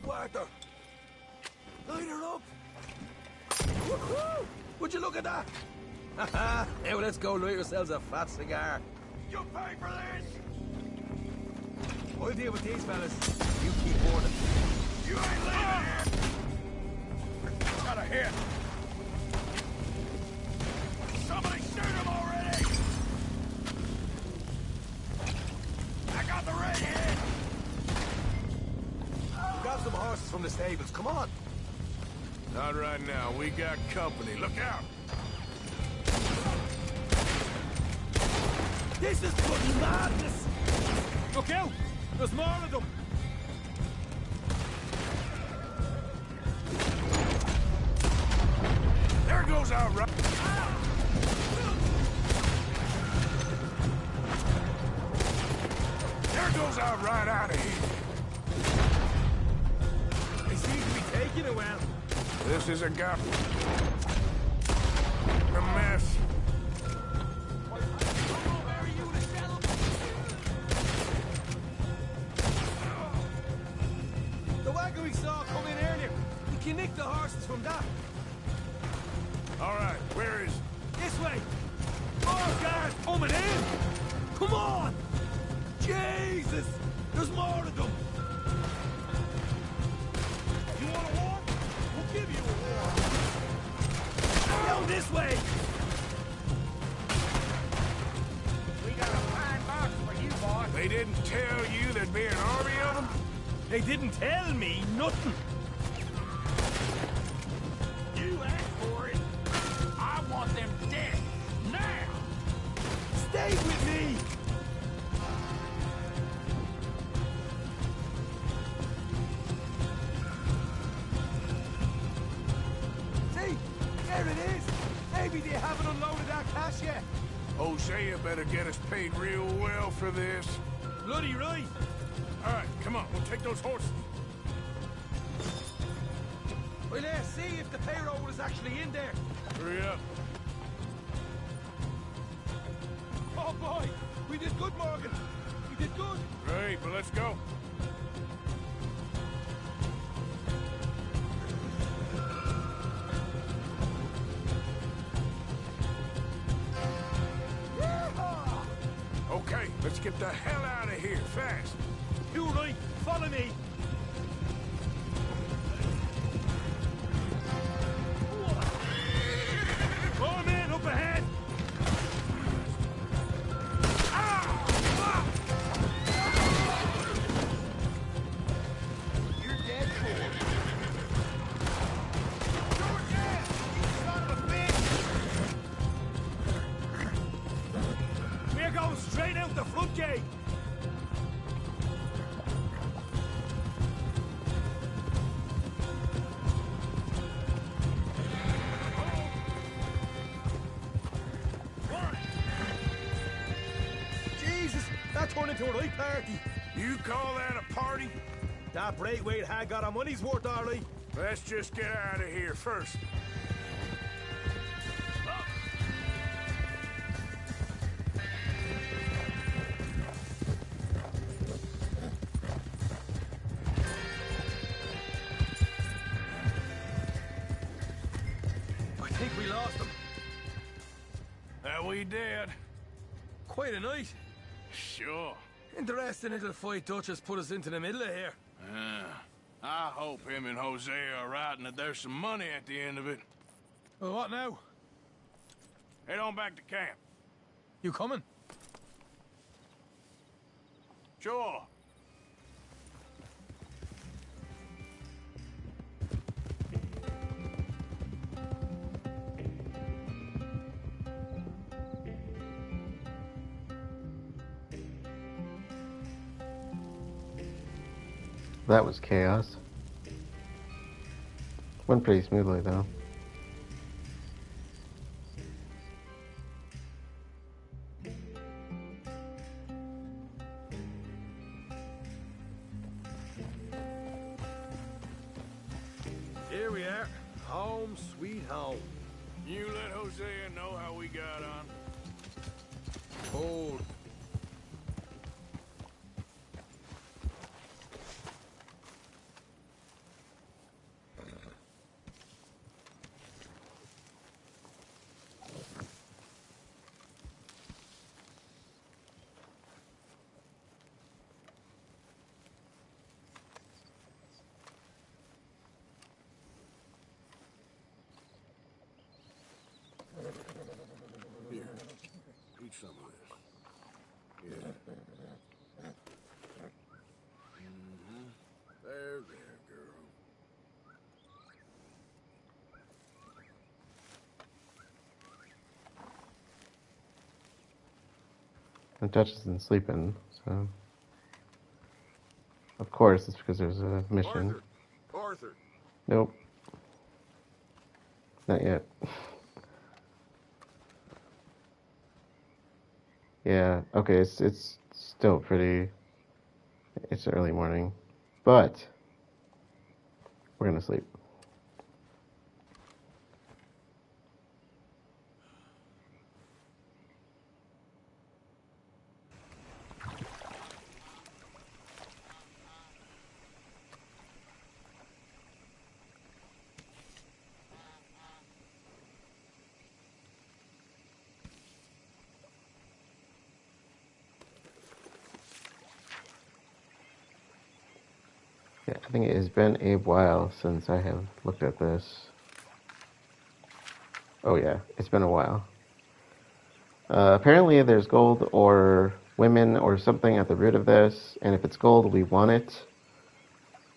Arthur! Light her up! Woohoo! Would you look at that? Haha! Now let's go light yourselves a fat cigar. You pay for this! I'll deal with these fellas. You keep warning. You ain't leaving here! Got a hit! Somebody shoot him already! I got the red hit! Grab some horses from the stables, come on! Not right now. We got company. Look out! This is fucking madness! Look out! There's more of them! There goes our right. There goes our right out of here. They seem to be taking it well. This is a mess. The wagon we saw come in earlier. We can nick the horses from that. All right, where is... This way! More guards coming in! Come on! Jesus! There's more of them! You want a war? We'll give you a war! Down this way! We got a fine box for you, boss. They didn't tell you there'd be an army of them? They didn't tell me nothing! You asked for it. I want them dead. Now! Stay with me! See? There it is! Maybe they haven't unloaded our cash yet. Hosea better get us paid real well for this. Bloody right! All right, come on, we'll take those horses. Well, let's see if the payroll is actually in there. Hurry up. Oh boy, we did good, Morgan. We did good. Great, but let's go. Okay, let's get the hell out of here, fast. You right, follow me. More men up ahead. You're dead, Ford. You're dead, you son of a bitch. We're going straight out the front gate. Jesus, that turned into a right party. You call that a party? That Braithwaite had got our money's worth, all right. Let's just get out of here first. I think we lost them. That we did. Quite a night. Sure. Interesting little fight Dutch has put us into the middle of here. I hope him and Jose are right and that there's some money at the end of it. Well, what now? Head on back to camp. You coming? Sure. That was chaos. Went pretty smoothly, though. Here we are. Home sweet home. You let Hosea know how we got on. Cold. Here, eat some of this. Yeah. There, girl. And Dutch isn't sleeping, so... Of course, it's because there's a mission. Arthur. Nope. Not yet. Yeah, okay, it's still pretty... It's early morning. But... We're gonna sleep. Yeah, I think it has been a while since I have looked at this. Oh yeah, it's been a while. Apparently there's gold or women or something at the root of this, and if it's gold, we want it.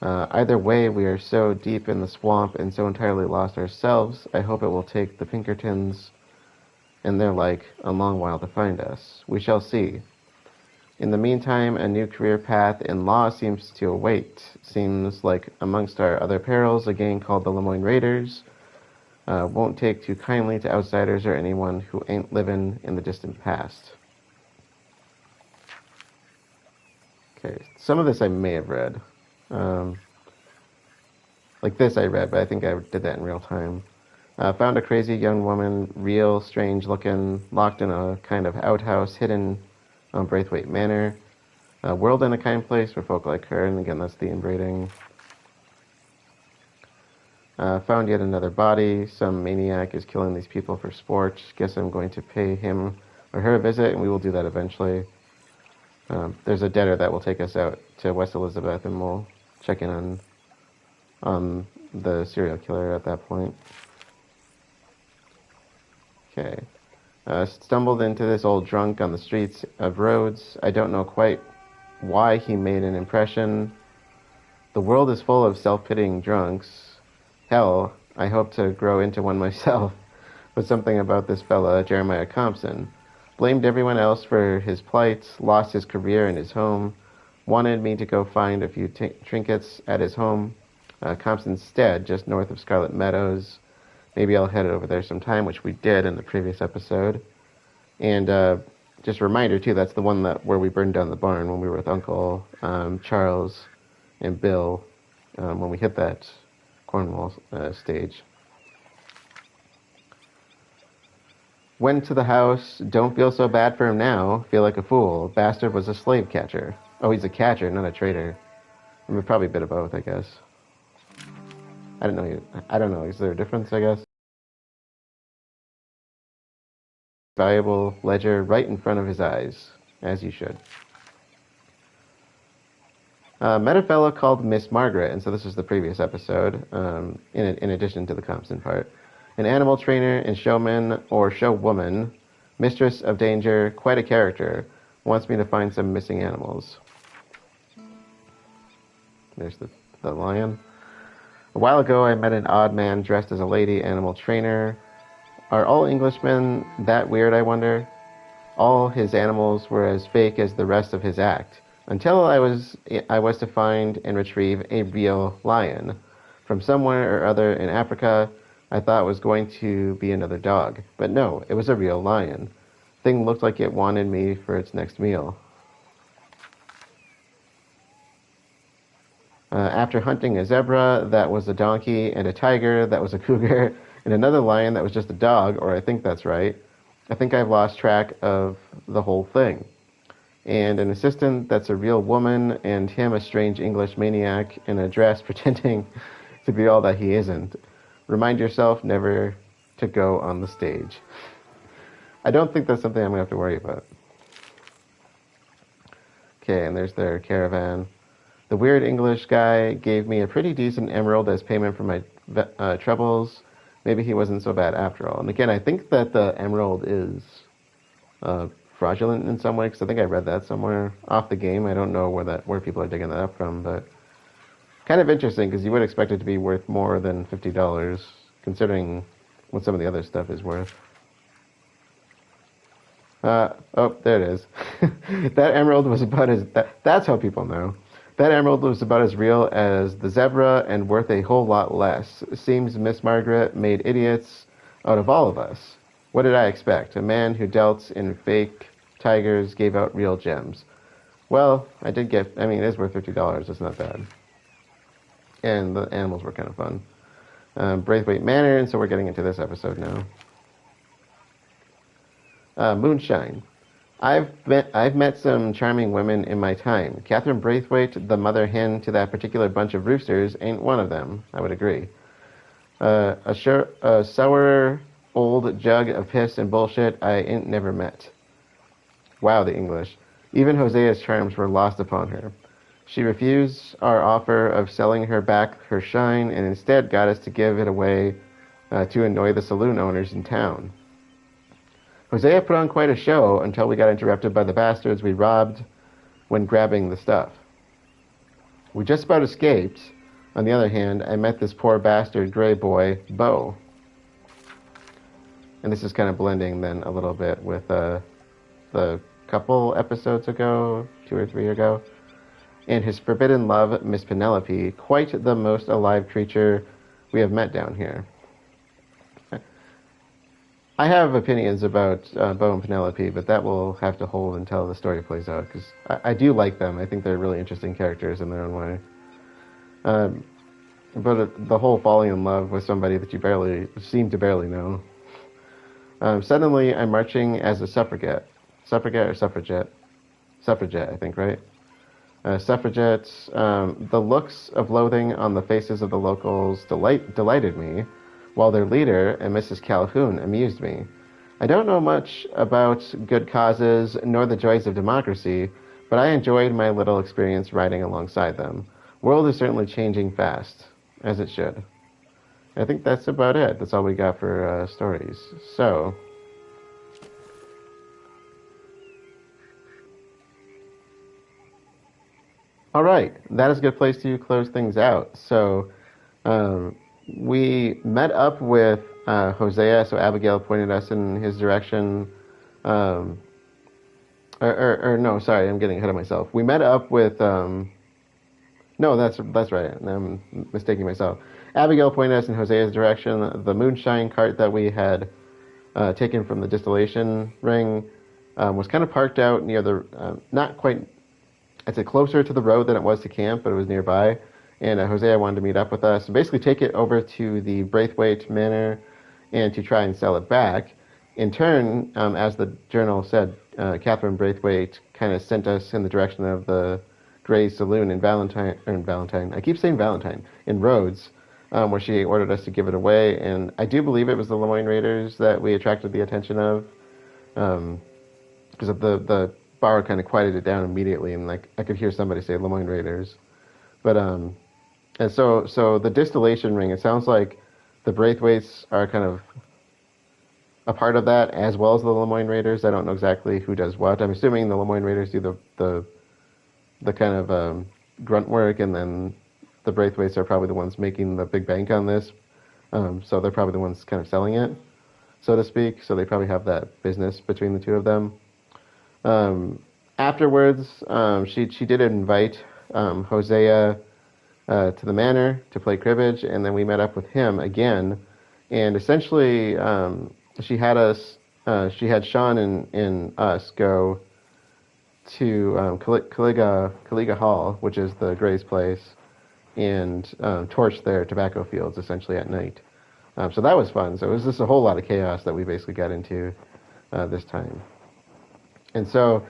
Either way, we are so deep in the swamp and so entirely lost ourselves, I hope it will take the Pinkertons and their like a long while to find us. We shall see. In the meantime, a new career path in law seems to await. Seems like amongst our other perils, a gang called the Lemoyne Raiders won't take too kindly to outsiders or anyone who ain't living in the distant past. Okay, some of this I may have read. Like this I read, but I think I did that in real time. Found a crazy young woman, real strange looking, locked in a kind of outhouse hidden on Braithwaite Manor. World in a kind place for folk like her, and again, that's the inbreeding. Found yet another body. Some maniac is killing these people for sport. Guess I'm going to pay him or her a visit, and we will do that eventually. There's a debtor that will take us out to West Elizabeth, and we'll check in on the serial killer at that point. Okay. Stumbled into this old drunk on the streets of Rhodes. I don't know quite why he made an impression. The world is full of self-pitying drunks. Hell, I hope to grow into one myself. But something about this fella, Jeremiah Compson, blamed everyone else for his plight, lost his career and his home, wanted me to go find a few trinkets at his home, Compson's stead, just north of Scarlet Meadows. Maybe I'll head over there sometime, which we did in the previous episode. And just a reminder, too, that's the one where we burned down the barn when we were with Uncle Charles and Bill when we hit that Cornwall stage. Went to the house. Don't feel so bad for him now. Feel like a fool. Bastard was a slave catcher. Oh, he's a catcher, not a trader. I mean, probably a bit of both, I guess. I don't know. Is there a difference, I guess? Valuable ledger right in front of his eyes, as you should. Met a fellow called Miss Margaret, and so this is the previous episode, in addition to the Compson part. An animal trainer and showman, or showwoman, mistress of danger, quite a character, wants me to find some missing animals. There's the lion. A while ago, I met an odd man dressed as a lady animal trainer. Are all Englishmen that weird, I wonder? All his animals were as fake as the rest of his act, until I was to find and retrieve a real lion. From somewhere or other in Africa, I thought it was going to be another dog. But no, it was a real lion. Thing looked like it wanted me for its next meal. After hunting a zebra that was a donkey, and a tiger that was a cougar, and another lion that was just a dog, or I think that's right, I think I've lost track of the whole thing. And an assistant that's a real woman, and him a strange English maniac in a dress pretending to be all that he isn't. Remind yourself never to go on the stage. I don't think that's something I'm going to have to worry about. Okay, and there's their caravan. The weird English guy gave me a pretty decent emerald as payment for my troubles. Maybe he wasn't so bad after all. And again, I think that the emerald is fraudulent in some way, because I think I read that somewhere off the game. I don't know where people are digging that up from, but kind of interesting, because you would expect it to be worth more than $50, considering what some of the other stuff is worth. Oh, there it is. That emerald was about as... That's how people know. That emerald was about as real as the zebra and worth a whole lot less. Seems Miss Margaret made idiots out of all of us. What did I expect? A man who dealt in fake tigers gave out real gems. Well, it is worth $50. It's not bad. And the animals were kind of fun. Braithwaite Manor, and so we're getting into this episode now. Moonshine. I've met some charming women in my time. Catherine Braithwaite, the mother hen to that particular bunch of roosters, ain't one of them. I would agree. A sour old jug of piss and bullshit I ain't never met. Wow, the English. Even Hosea's charms were lost upon her. She refused our offer of selling her back her shine, and instead got us to give it away to annoy the saloon owners in town. Hosea put on quite a show until we got interrupted by the bastards we robbed when grabbing the stuff. We just about escaped. On the other hand, I met this poor bastard gray boy, Beau. And this is kind of blending then a little bit with the couple episodes ago, 2 or 3 ago. And his forbidden love, Miss Penelope, quite the most alive creature we have met down here. I have opinions about Beau and Penelope, but that will have to hold until the story plays out, because I do like them. I think they're really interesting characters in their own way. the whole falling in love with somebody that you seem to barely know. Suddenly, I'm marching as a suffragette. Suffragette or suffragette? Suffragette, I think, right? Suffragettes, the looks of loathing on the faces of the locals delighted me, while their leader, and Mrs. Calhoun, amused me. I don't know much about good causes nor the joys of democracy, but I enjoyed my little experience riding alongside them. World is certainly changing fast, as it should. I think that's about it. That's all we got for stories. So, all right, that is a good place to close things out. So, we met up with Hosea, so Abigail pointed us in his direction. No, sorry, I'm getting ahead of myself. We met up with, no, that's right. I'm mistaking myself. Abigail pointed us in Hosea's direction. The moonshine cart that we had taken from the distillation ring was kind of parked out near the, not quite, I'd say closer to the road than it was to camp, but it was nearby. And Hosea wanted to meet up with us and basically take it over to the Braithwaite Manor and to try and sell it back. In turn, as the journal said, Catherine Braithwaite kind of sent us in the direction of the Gray's Saloon in Valentine. I keep saying Valentine, in Rhodes, where she ordered us to give it away. And I do believe it was the Lemoyne Raiders that we attracted the attention of, because of the bar kind of quieted it down immediately, and like I could hear somebody say Lemoyne Raiders. But and so the distillation ring, it sounds like the Braithwaites are kind of a part of that, as well as the Lemoyne Raiders. I don't know exactly who does what. I'm assuming the Lemoyne Raiders do the kind of grunt work, and then the Braithwaites are probably the ones making the big bank on this. So they're probably the ones kind of selling it, so to speak. So they probably have that business between the two of them. Afterwards, she did invite Hosea to the manor to play cribbage, and then we met up with him again. And essentially, she had Sean and us go to Caliga Hall, which is the Gray's place, and torch their tobacco fields essentially at night. So that was fun. So it was just a whole lot of chaos that we basically got into this time. And so,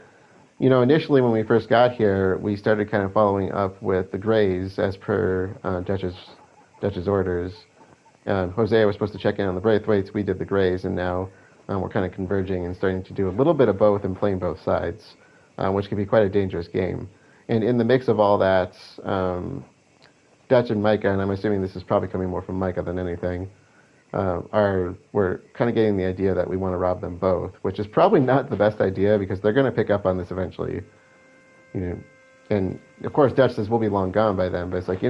initially when we first got here, we started kind of following up with the Grays as per Dutch's orders. Hosea was supposed to check in on the Braithwaites. We did the Grays, and now we're kind of converging and starting to do a little bit of both and playing both sides, which can be quite a dangerous game. And in the mix of all that, Dutch and Micah, and I'm assuming this is probably coming more from Micah than anything, we're kind of getting the idea that we want to rob them both, which is probably not the best idea because they're going to pick up on this eventually. And of course Dutch says we'll be long gone by then, but it's like,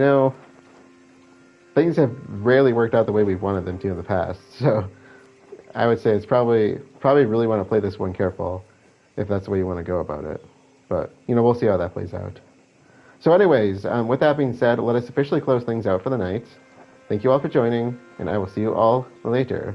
things have rarely worked out the way we've wanted them to in the past. So I would say it's probably really want to play this one careful if that's the way you want to go about it. But, we'll see how that plays out. So anyways, with that being said, let us officially close things out for the night. Thank you all for joining, and I will see you all later.